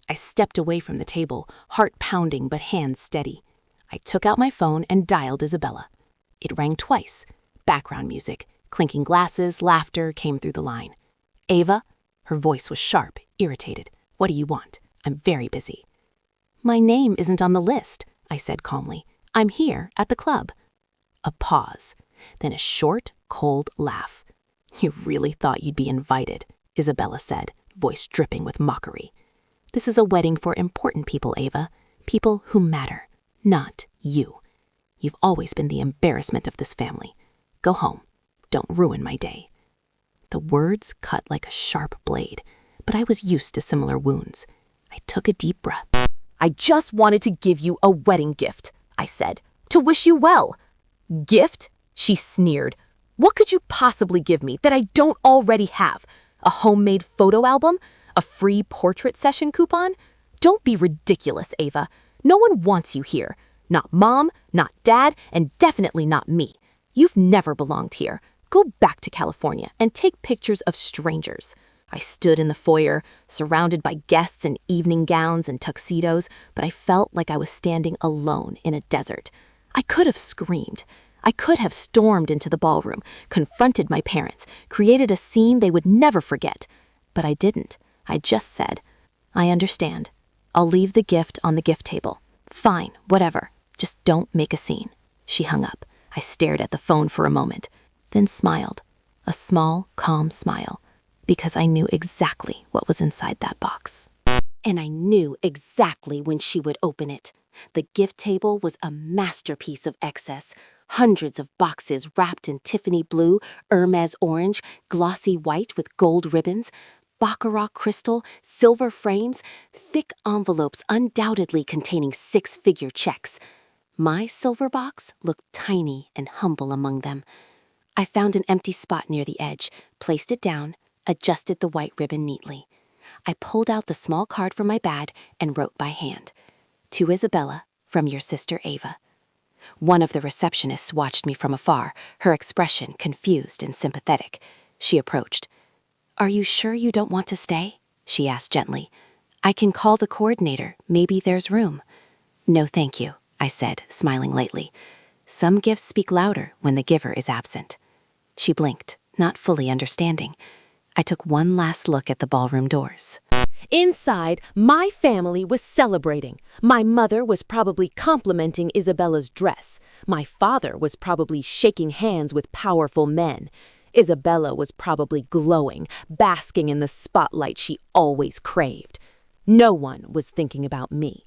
I stepped away from the table, heart pounding but hands steady. I took out my phone and dialed Isabella. It rang twice. Background music, clinking glasses, laughter came through the line. "Ava?" Her voice was sharp, irritated. "What do you want? I'm very busy." "My name isn't on the list," I said calmly. "I'm here at the club." A pause, then a short, cold laugh. "You really thought you'd be invited," Isabella said, voice dripping with mockery. "This is a wedding for important people, Ava. People who matter, not you. You've always been the embarrassment of this family. Go home. Don't ruin my day." The words cut like a sharp blade, but I was used to similar wounds. I took a deep breath. "I just wanted to give you a wedding gift," I said, "to wish you well." "Gift?" she sneered. "What could you possibly give me that I don't already have? A homemade photo album? A free portrait session coupon? Don't be ridiculous, Ava. No one wants you here. Not Mom, not Dad, and definitely not me. You've never belonged here. Go back to California and take pictures of strangers." I stood in the foyer, surrounded by guests in evening gowns and tuxedos, but I felt like I was standing alone in a desert. I could have screamed. I could have stormed into the ballroom, confronted my parents, created a scene they would never forget. But I didn't. I just said, "I understand. I'll leave the gift on the gift table. Fine, whatever. Just don't make a scene." She hung up. I stared at the phone for a moment, then smiled. A small, calm smile. Because I knew exactly what was inside that box. And I knew exactly when she would open it. The gift table was a masterpiece of excess. Hundreds of boxes wrapped in Tiffany blue, Hermes orange, glossy white with gold ribbons, baccarat crystal, silver frames, thick envelopes undoubtedly containing six-figure checks. My silver box looked tiny and humble among them. I found an empty spot near the edge, placed it down, adjusted the white ribbon neatly. I pulled out the small card from my bag and wrote by hand, "To Isabella, from your sister Ava." One of the receptionists watched me from afar, her expression confused and sympathetic. She approached. "Are you sure you don't want to stay?" she asked gently. "I can call the coordinator. Maybe there's room." "No, thank you," I said, smiling lightly. "Some gifts speak louder when the giver is absent." She blinked, not fully understanding. I took one last look at the ballroom doors. Inside, my family was celebrating. My mother was probably complimenting Isabella's dress. My father was probably shaking hands with powerful men. Isabella was probably glowing, basking in the spotlight she always craved. No one was thinking about me.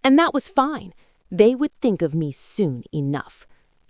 And that was fine. They would think of me soon enough.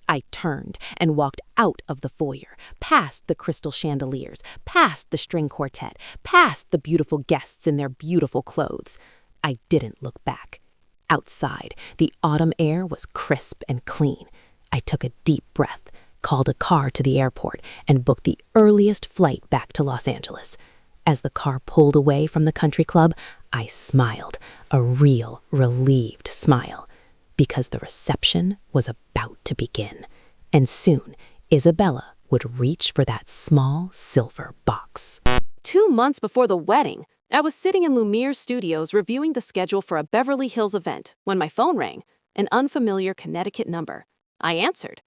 I turned and walked out of the foyer, past the crystal chandeliers, past the string quartet, past the beautiful guests in their beautiful clothes. I didn't look back. Outside, the autumn air was crisp and clean. I took a deep breath, called a car to the airport, and booked the earliest flight back to Los Angeles. As the car pulled away from the country club, I smiled, a real, relieved smile, because the reception was about to begin, and soon Isabella would reach for that small silver box. 2 months before the wedding, I was sitting in Lumière Studios reviewing the schedule for a Beverly Hills event when my phone rang, an unfamiliar Connecticut number. I answered.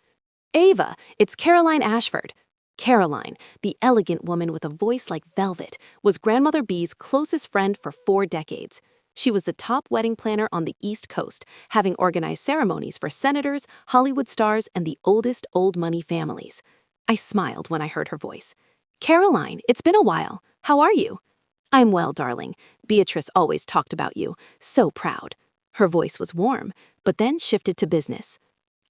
"Ava, it's Caroline Ashford." Caroline, the elegant woman with a voice like velvet, was Grandmother Bea's closest friend for 4 decades. She was the top wedding planner on the East Coast, having organized ceremonies for senators, Hollywood stars, and the oldest old money families. I smiled when I heard her voice. "Caroline, it's been a while. How are you?" "I'm well, darling. Beatrice always talked about you. So proud." Her voice was warm, but then shifted to business.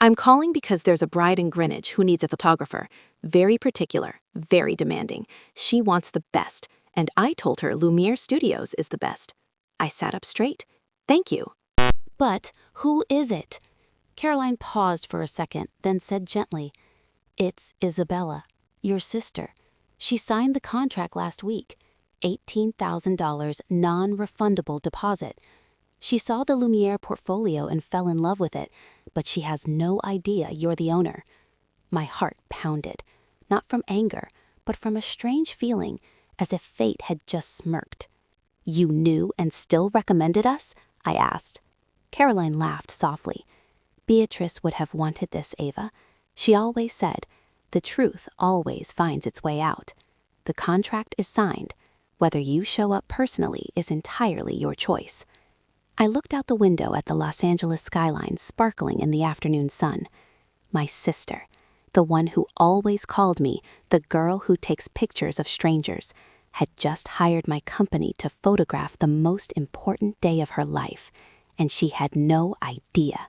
"I'm calling because there's a bride in Greenwich who needs a photographer. Very particular, very demanding. She wants the best, and I told her Lumière Studios is the best." I sat up straight. "Thank you." But who is it? Caroline paused for a second, then said gently, "It's Isabella, your sister. She signed the contract last week. $18,000 non-refundable deposit. She saw the Lumière portfolio and fell in love with it, but she has no idea you're the owner." My heart pounded, not from anger, but from a strange feeling, as if fate had just smirked. "You knew and still recommended us?" I asked. Caroline laughed softly. "Beatrice would have wanted this, Ava. She always said, the truth always finds its way out. The contract is signed. Whether you show up personally is entirely your choice." I looked out the window at the Los Angeles skyline sparkling in the afternoon sun. My sister, the one who always called me the girl who takes pictures of strangers, had just hired my company to photograph the most important day of her life, and she had no idea.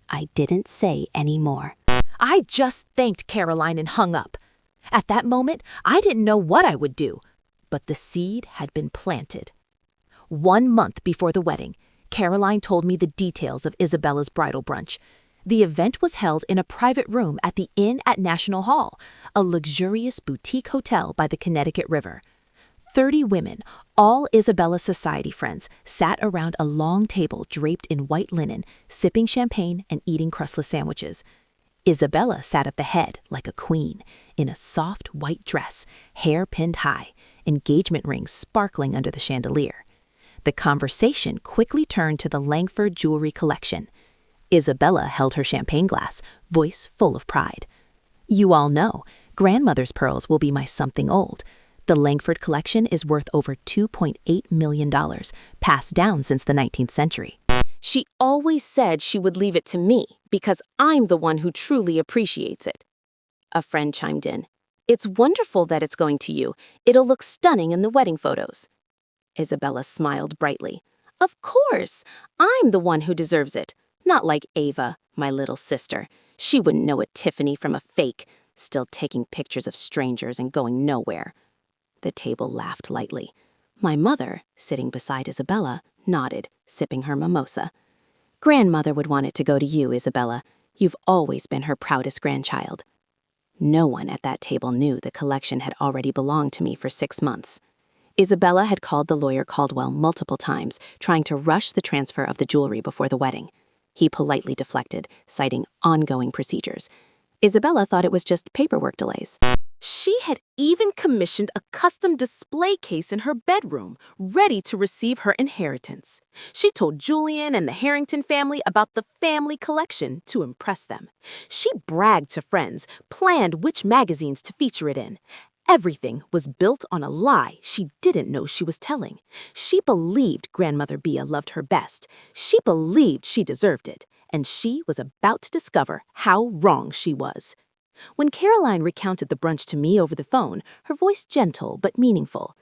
I didn't say any more. I just thanked Caroline and hung up. At that moment, I didn't know what I would do, but the seed had been planted. 1 month before the wedding, Caroline told me the details of Isabella's bridal brunch. The event was held in a private room at the Inn at National Hall, a luxurious boutique hotel by the Connecticut River. 30 women, all Isabella society friends, sat around a long table draped in white linen, sipping champagne and eating crustless sandwiches. Isabella sat at the head like a queen, in a soft white dress, hair pinned high, engagement rings sparkling under the chandelier. The conversation quickly turned to the Langford jewelry collection. Isabella held her champagne glass, voice full of pride. "You all know, grandmother's pearls will be my something old. The Langford collection is worth over $2.8 million, passed down since the 19th century. She always said she would leave it to me because I'm the one who truly appreciates it." A friend chimed in. "It's wonderful that it's going to you. It'll look stunning in the wedding photos." Isabella smiled brightly. "Of course, I'm the one who deserves it, not like Ava, my little sister. She wouldn't know a Tiffany from a fake, still taking pictures of strangers and going nowhere. The table laughed lightly. My mother, sitting beside Isabella, nodded, sipping her mimosa. Grandmother would want it to go to you, Isabella. You've always been her proudest grandchild. No one at that table knew the collection had already belonged to me for 6 months. Isabella had called the lawyer Caldwell multiple times, trying to rush the transfer of the jewelry before the wedding. He politely deflected, citing ongoing procedures. Isabella thought it was just paperwork delays. She had even commissioned a custom display case in her bedroom, ready to receive her inheritance. She told Julian and the Harrington family about the family collection to impress them. She bragged to friends, planned which magazines to feature it in. Everything was built on a lie she didn't know she was telling. She believed Grandmother Bea loved her best. She believed she deserved it. And she was about to discover how wrong she was. When Caroline recounted the brunch to me over the phone, her voice gentle but meaningful.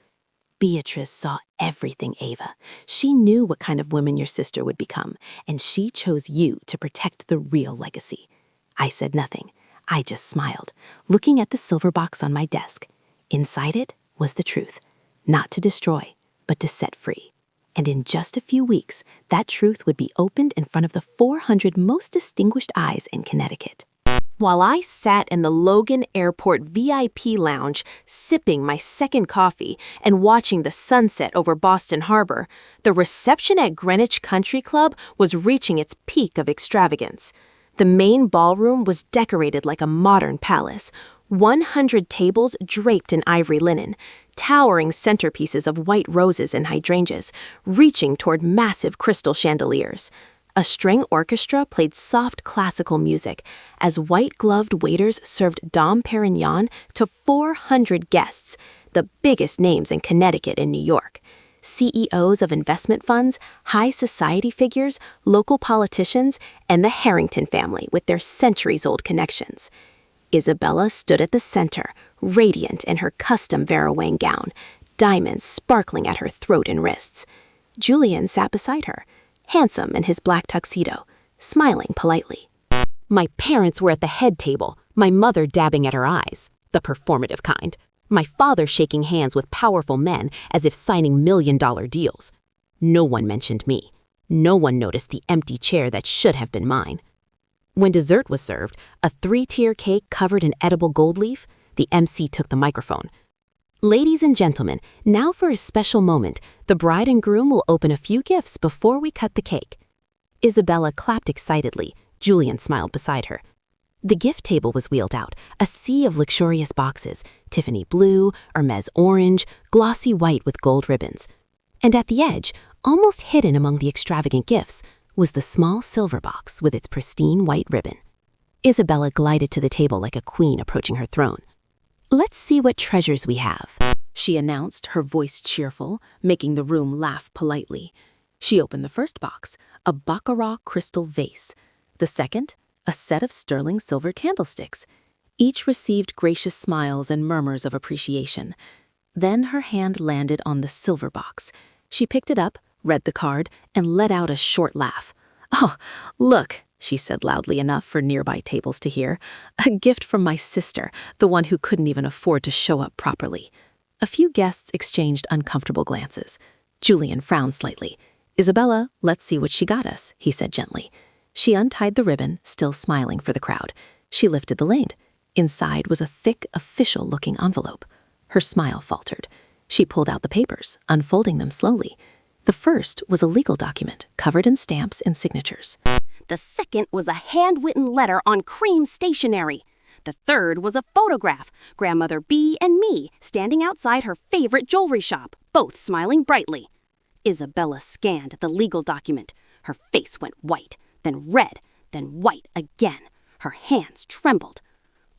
Beatrice saw everything, Ava. She knew what kind of woman your sister would become, and she chose you to protect the real legacy. I said nothing. I just smiled, looking at the silver box on my desk. Inside it was the truth, not to destroy, but to set free. And in just a few weeks, that truth would be opened in front of the 400 most distinguished eyes in Connecticut. While I sat in the Logan Airport VIP lounge, sipping my second coffee and watching the sunset over Boston Harbor, the reception at Greenwich Country Club was reaching its peak of extravagance. The main ballroom was decorated like a modern palace, 100 tables draped in ivory linen, towering centerpieces of white roses and hydrangeas, reaching toward massive crystal chandeliers. A string orchestra played soft classical music as white-gloved waiters served Dom Perignon to 400 guests, the biggest names in Connecticut and New York. CEOs of investment funds, high society figures, local politicians, and the Harrington family with their centuries-old connections. Isabella stood at the center, radiant in her custom Vera Wang gown, diamonds sparkling at her throat and wrists. Julian sat beside her, handsome in his black tuxedo, smiling politely. My parents were at the head table, my mother dabbing at her eyes, the performative kind. My father shaking hands with powerful men as if signing million-dollar deals. No one mentioned me. No one noticed the empty chair that should have been mine. When dessert was served, a 3-tier cake covered in edible gold leaf, the MC took the microphone. Ladies and gentlemen, now for a special moment, the bride and groom will open a few gifts before we cut the cake. Isabella clapped excitedly. Julian smiled beside her. The gift table was wheeled out, a sea of luxurious boxes, Tiffany blue, Hermes orange, glossy white with gold ribbons. And at the edge, almost hidden among the extravagant gifts, was the small silver box with its pristine white ribbon. Isabella glided to the table like a queen approaching her throne. Let's see what treasures we have, she announced, her voice cheerful, making the room laugh politely. She opened the first box, a baccarat crystal vase. The second, a set of sterling silver candlesticks. Each received gracious smiles and murmurs of appreciation. Then her hand landed on the silver box. She picked it up, read the card, and let out a short laugh. "Oh, look," she said loudly enough for nearby tables to hear. "A gift from my sister, the one who couldn't even afford to show up properly." A few guests exchanged uncomfortable glances. Julian frowned slightly. "Isabella, let's see what she got us," he said gently. She untied the ribbon, still smiling for the crowd. She lifted the lid. Inside was a thick, official-looking envelope. Her smile faltered. She pulled out the papers, unfolding them slowly. The first was a legal document, covered in stamps and signatures. The second was a handwritten letter on cream stationery. The third was a photograph, Grandmother Bea and me standing outside her favorite jewelry shop, both smiling brightly. Isabella scanned the legal document. Her face went white, then red, then white again. Her hands trembled.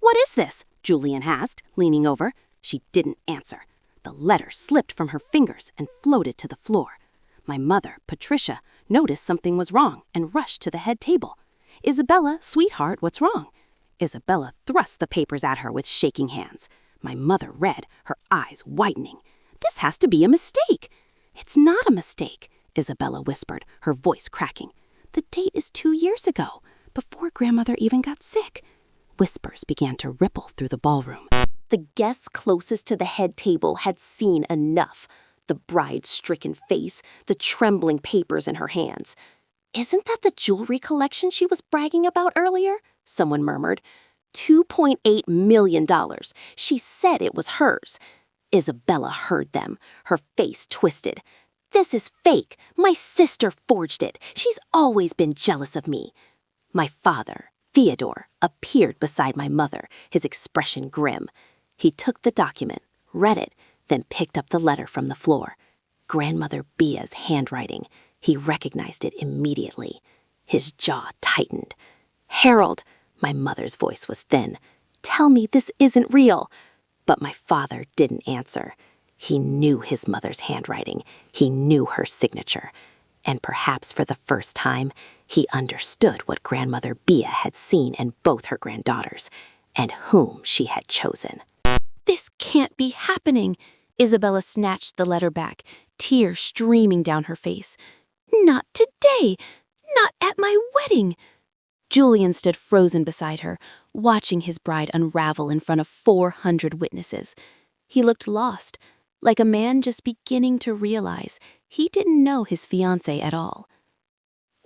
"What is this?" Julian asked, leaning over. She didn't answer. The letter slipped from her fingers and floated to the floor. My mother, Patricia, noticed something was wrong and rushed to the head table. "Isabella, sweetheart, what's wrong?" Isabella thrust the papers at her with shaking hands. My mother read, her eyes widening. "This has to be a mistake." "It's not a mistake," Isabella whispered, her voice cracking. "The date is 2 years ago. before grandmother even got sick. Whispers began to ripple through the ballroom. The guests closest to the head table had seen enough. The bride's stricken face, the trembling papers in her hands. "Isn't that the jewelry collection she was bragging about earlier?" someone murmured. $2.8 million. She said it was hers. Isabella heard them, her face twisted. "This is fake. My sister forged it. She's always been jealous of me." My father, Theodore, appeared beside my mother, his expression grim. He took the document, read it, then picked up the letter from the floor. Grandmother Bea's handwriting. He recognized it immediately. His jaw tightened. "Harold," my mother's voice was thin, "tell me this isn't real." But my father didn't answer. He knew his mother's handwriting. He knew her signature. And perhaps for the first time, he understood what Grandmother Bea had seen in both her granddaughters, and whom she had chosen. "This can't be happening." Isabella snatched the letter back, tears streaming down her face. "Not today! Not at my wedding!" Julian stood frozen beside her, watching his bride unravel in front of 400 witnesses. He looked lost, like a man just beginning to realize he didn't know his fiancée at all.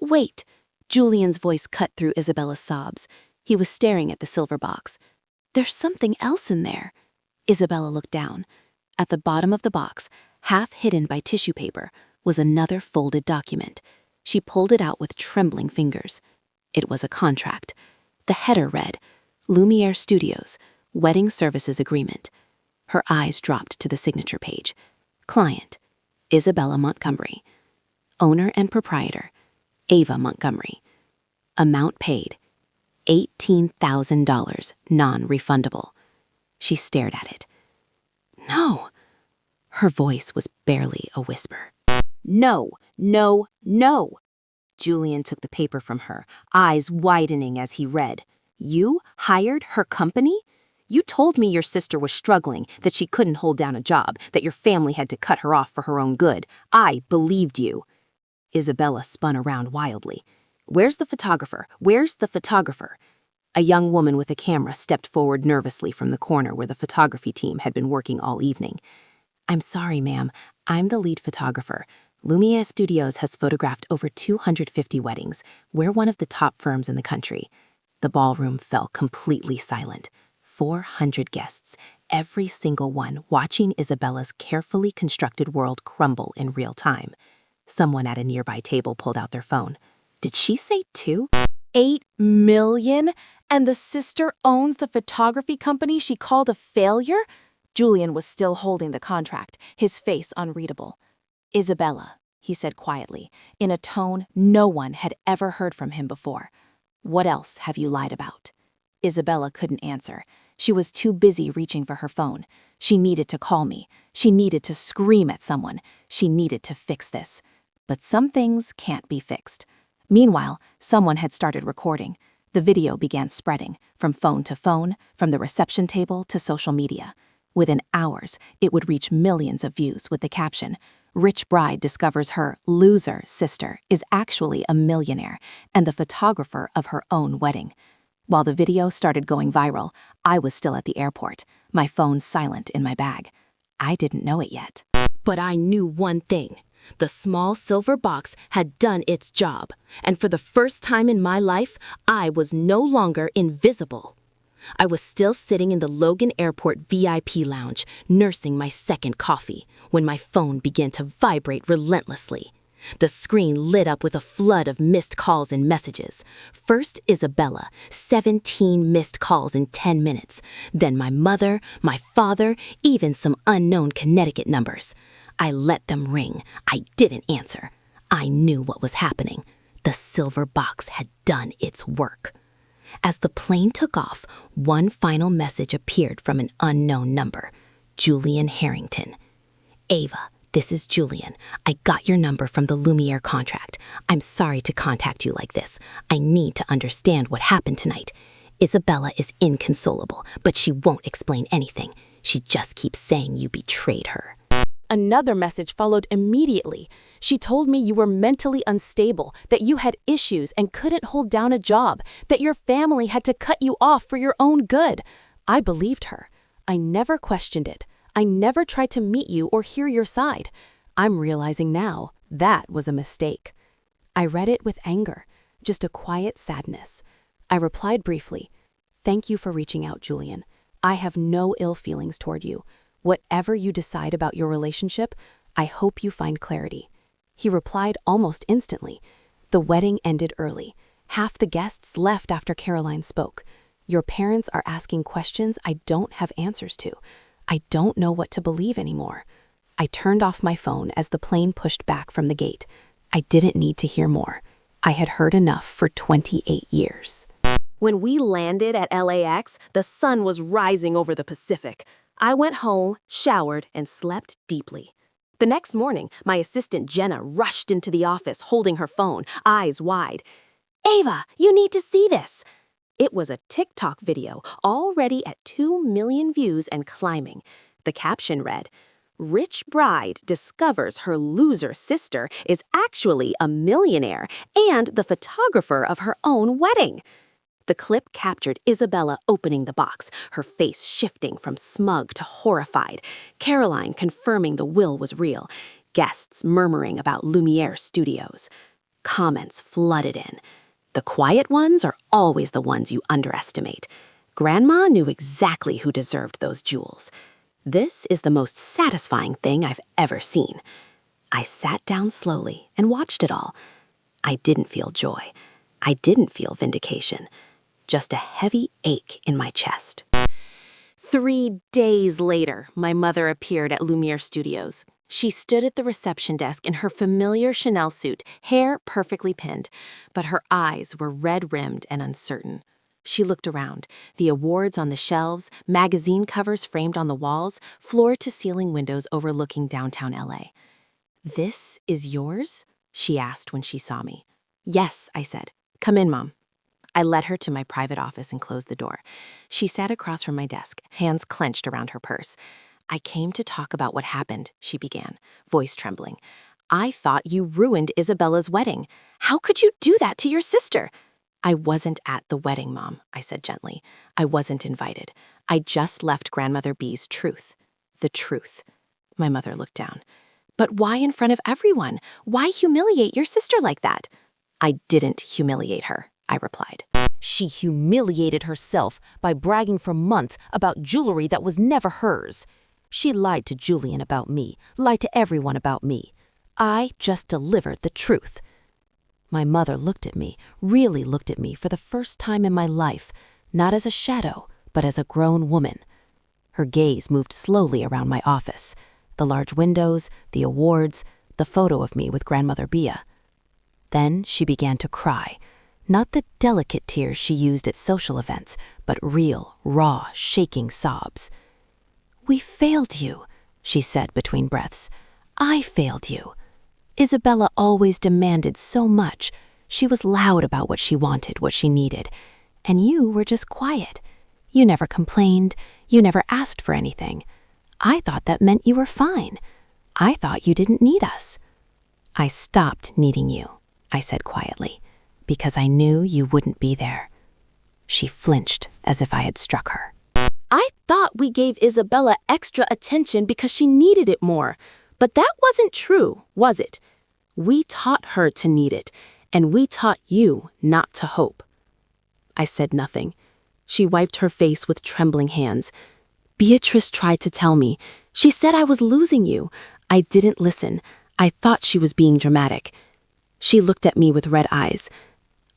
"Wait," Julian's voice cut through Isabella's sobs. He was staring at the silver box. "There's something else in there." Isabella looked down. At the bottom of the box, half hidden by tissue paper, was another folded document. She pulled it out with trembling fingers. It was a contract. The header read, "Lumière Studios, Wedding Services Agreement." Her eyes dropped to the signature page. Client, Isabella Montgomery. Owner and proprietor, Ava Montgomery. Amount paid, $18,000, non-refundable. She stared at it. "No." Her voice was barely a whisper. "No, no, no." Julian took the paper from her, eyes widening as he read. "You hired her company? You told me your sister was struggling, that she couldn't hold down a job, that your family had to cut her off for her own good. I believed you." Isabella spun around wildly. "Where's the photographer? Where's the photographer?" A young woman with a camera stepped forward nervously from the corner where the photography team had been working all evening. "I'm sorry, ma'am. I'm the lead photographer. Lumière Studios has photographed over 250 weddings. We're one of the top firms in the country." The ballroom fell completely silent. 400 guests, every single one watching Isabella's carefully constructed world crumble in real time. Someone at a nearby table pulled out their phone. Did she say 2? $8 million? And the sister owns the photography company she called a failure? Julian was still holding the contract, his face unreadable. "Isabella," he said quietly, in a tone no one had ever heard from him before. "What else have you lied about?" Isabella couldn't answer. She was too busy reaching for her phone. She needed to call me. She needed to scream at someone. She needed to fix this. But some things can't be fixed. Meanwhile, someone had started recording. The video began spreading, from phone to phone, from the reception table to social media. Within hours, it would reach millions of views with the caption, "Rich bride discovers her loser sister is actually a millionaire and the photographer of her own wedding." While the video started going viral, I was still at the airport, my phone silent in my bag. I didn't know it yet. But I knew one thing. The small silver box had done its job, and for the first time in my life, I was no longer invisible. I was still sitting in the Logan Airport VIP lounge, nursing my second coffee, when my phone began to vibrate relentlessly. The screen lit up with a flood of missed calls and messages. First Isabella, 17 missed calls in 10 minutes. Then my mother, my father, even some unknown Connecticut numbers. I let them ring. I didn't answer. I knew what was happening. The silver box had done its work. As the plane took off, one final message appeared from an unknown number. Julian Harrington. "Ava, this is Julian. I got your number from the Lumière contract. I'm sorry to contact you like this. I need to understand what happened tonight. Isabella is inconsolable, but she won't explain anything. She just keeps saying you betrayed her." Another message followed immediately. She told me you were mentally unstable, that you had issues and couldn't hold down a job, that your family had to cut you off for your own good. I believed her. I never questioned it. I never tried to meet you or hear your side. I'm realizing now that was a mistake. I read it with anger, just a quiet sadness. I replied briefly, "Thank you for reaching out, Julian. I have no ill feelings toward you. Whatever you decide about your relationship, I hope you find clarity." He replied almost instantly. The wedding ended early. Half the guests left after Caroline spoke. Your parents are asking questions I don't have answers to. I don't know what to believe anymore. I turned off my phone as the plane pushed back from the gate. I didn't need to hear more. I had heard enough for 28 years. When we landed at LAX, the sun was rising over the Pacific. I went home, showered, and slept deeply. The next morning, my assistant Jenna rushed into the office holding her phone, eyes wide. "Ava, you need to see this." It was a TikTok video, already at 2 million views and climbing. The caption read, "Rich bride discovers her loser sister is actually a millionaire and the photographer of her own wedding." The clip captured Isabella opening the box, her face shifting from smug to horrified, Caroline confirming the will was real, guests murmuring about Lumière Studios. Comments flooded in. The quiet ones are always the ones you underestimate. Grandma knew exactly who deserved those jewels. This is the most satisfying thing I've ever seen. I sat down slowly and watched it all. I didn't feel joy. I didn't feel vindication. Just a heavy ache in my chest. 3 days later, my mother appeared at Lumière Studios. She stood at the reception desk in her familiar Chanel suit, hair perfectly pinned, but her eyes were red-rimmed and uncertain. She looked around, the awards on the shelves, magazine covers framed on the walls, floor-to-ceiling windows overlooking downtown LA. "This is yours?" she asked when she saw me. "Yes," I said. "Come in, Mom." I led her to my private office and closed the door. She sat across from my desk, hands clenched around her purse. "I came to talk about what happened," she began, voice trembling. "I thought you ruined Isabella's wedding. How could you do that to your sister?" "I wasn't at the wedding, Mom," I said gently. "I wasn't invited. I just left Grandmother Bea's truth. The truth." My mother looked down. "But why in front of everyone? Why humiliate your sister like that?" "I didn't humiliate her," I replied. "She humiliated herself by bragging for months about jewelry that was never hers. She lied to Julian about me, lied to everyone about me. I just delivered the truth." My mother looked at me, really looked at me for the first time in my life, not as a shadow, but as a grown woman. Her gaze moved slowly around my office, the large windows, the awards, the photo of me with Grandmother Bea. Then she began to cry, not the delicate tears she used at social events, but real, raw, shaking sobs. "We failed you," she said between breaths. "I failed you. Isabella always demanded so much. She was loud about what she wanted, what she needed. And you were just quiet. You never complained. You never asked for anything. I thought that meant you were fine. I thought you didn't need us." "I stopped needing you," I said quietly, "because I knew you wouldn't be there." She flinched as if I had struck her. "I thought we gave Isabella extra attention because she needed it more. But that wasn't true, was it? We taught her to need it, and we taught you not to hope." I said nothing. She wiped her face with trembling hands. "Beatrice tried to tell me. She said I was losing you. I didn't listen. I thought she was being dramatic." She looked at me with red eyes.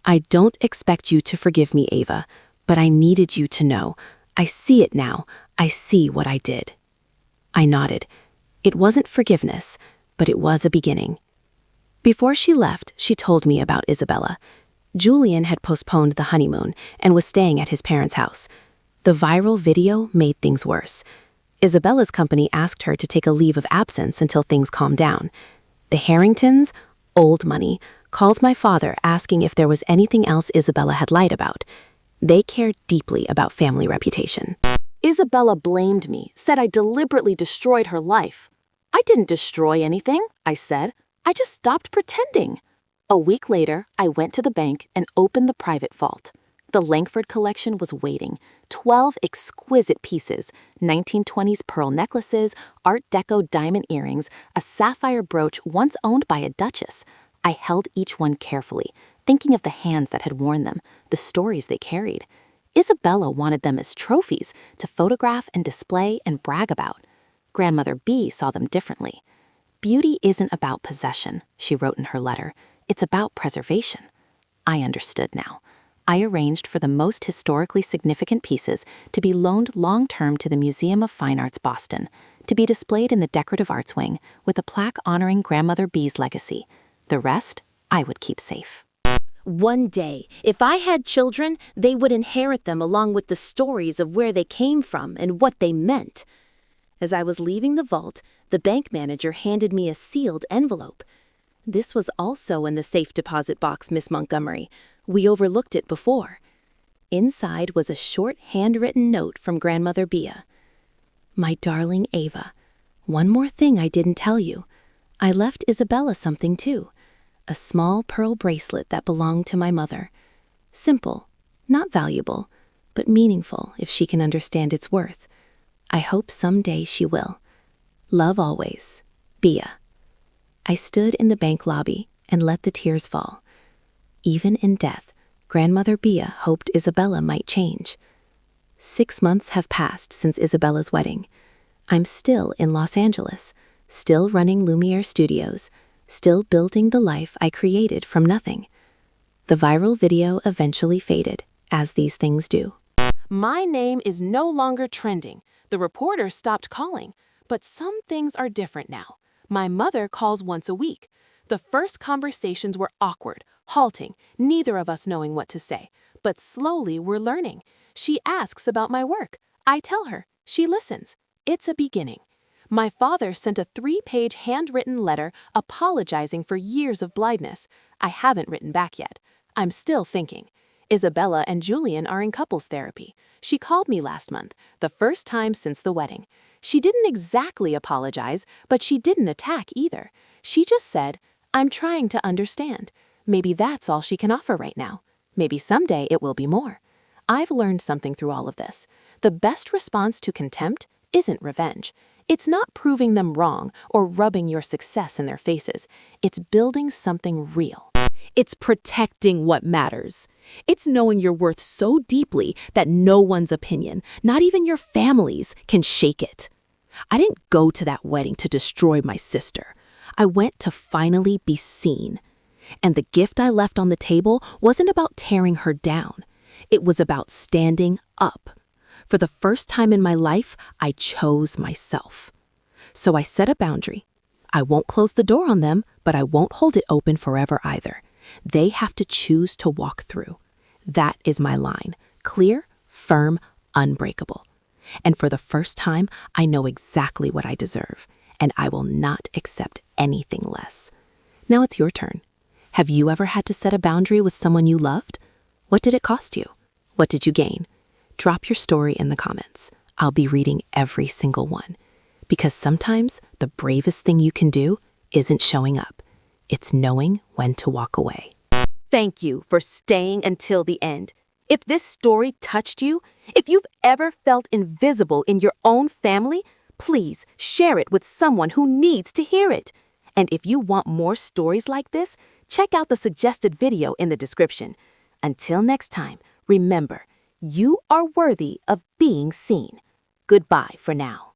"I don't expect you to forgive me, Ava, but I needed you to know. I see it now. I see what I did." I nodded. It wasn't forgiveness, but it was a beginning. Before she left, she told me about Isabella. Julian had postponed the honeymoon and was staying at his parents' house. The viral video made things worse. Isabella's company asked her to take a leave of absence until things calmed down. The Harringtons, old money, called my father asking if there was anything else Isabella had lied about. They cared deeply about family reputation. Isabella blamed me, said I deliberately destroyed her life. I didn't destroy anything, I said. I just stopped pretending. A week later, I went to the bank and opened the private vault. The Langford collection was waiting. 12 exquisite pieces, 1920s pearl necklaces, Art Deco diamond earrings, a sapphire brooch once owned by a duchess. I held each one carefully, thinking of the hands that had worn them, the stories they carried. Isabella wanted them as trophies to photograph and display and brag about. Grandmother Bea saw them differently. Beauty isn't about possession, she wrote in her letter. It's about preservation. I understood now. I arranged for the most historically significant pieces to be loaned long-term to the Museum of Fine Arts Boston, to be displayed in the Decorative Arts Wing with a plaque honoring Grandmother Bea's legacy. The rest, I would keep safe. One day, if I had children, they would inherit them along with the stories of where they came from and what they meant. As I was leaving the vault, the bank manager handed me a sealed envelope. This was also in the safe deposit box, Miss Montgomery. We overlooked it before. Inside was a short handwritten note from Grandmother Bea. My darling Ava, one more thing I didn't tell you. I left Isabella something too. A small pearl bracelet that belonged to my mother. Simple, not valuable, but meaningful if she can understand its worth. I hope someday she will. Love always, Bea. I stood in the bank lobby and let the tears fall. Even in death, Grandmother Bea hoped Isabella might change. 6 months have passed since Isabella's wedding. I'm still in Los Angeles, still running Lumière Studios, still building the life I created from nothing. The viral video eventually faded, as these things do. My name is no longer trending. The reporter stopped calling. But some things are different now. My mother calls once a week. The first conversations were awkward, halting, neither of us knowing what to say. But slowly we're learning. She asks about my work. I tell her. She listens. It's a beginning. My father sent a 3-page handwritten letter apologizing for years of blindness. I haven't written back yet. I'm still thinking. Isabella and Julian are in couples therapy. She called me last month, the first time since the wedding. She didn't exactly apologize, but she didn't attack either. She just said, I'm trying to understand. Maybe that's all she can offer right now. Maybe someday it will be more. I've learned something through all of this. The best response to contempt isn't revenge. It's not proving them wrong or rubbing your success in their faces. It's building something real. It's protecting what matters. It's knowing your worth so deeply that no one's opinion, not even your family's, can shake it. I didn't go to that wedding to destroy my sister. I went to finally be seen. And the gift I left on the table wasn't about tearing her down. It was about standing up. For the first time in my life, I chose myself. So I set a boundary. I won't close the door on them, but I won't hold it open forever either. They have to choose to walk through. That is my line. Clear, firm, unbreakable. And for the first time, I know exactly what I deserve, and I will not accept anything less. Now it's your turn. Have you ever had to set a boundary with someone you loved? What did it cost you? What did you gain? Drop your story in the comments. I'll be reading every single one. Because sometimes the bravest thing you can do isn't showing up. It's knowing when to walk away. Thank you for staying until the end. If this story touched you, if you've ever felt invisible in your own family, please share it with someone who needs to hear it. And if you want more stories like this, check out the suggested video in the description. Until next time, remember, you are worthy of being seen. Goodbye for now.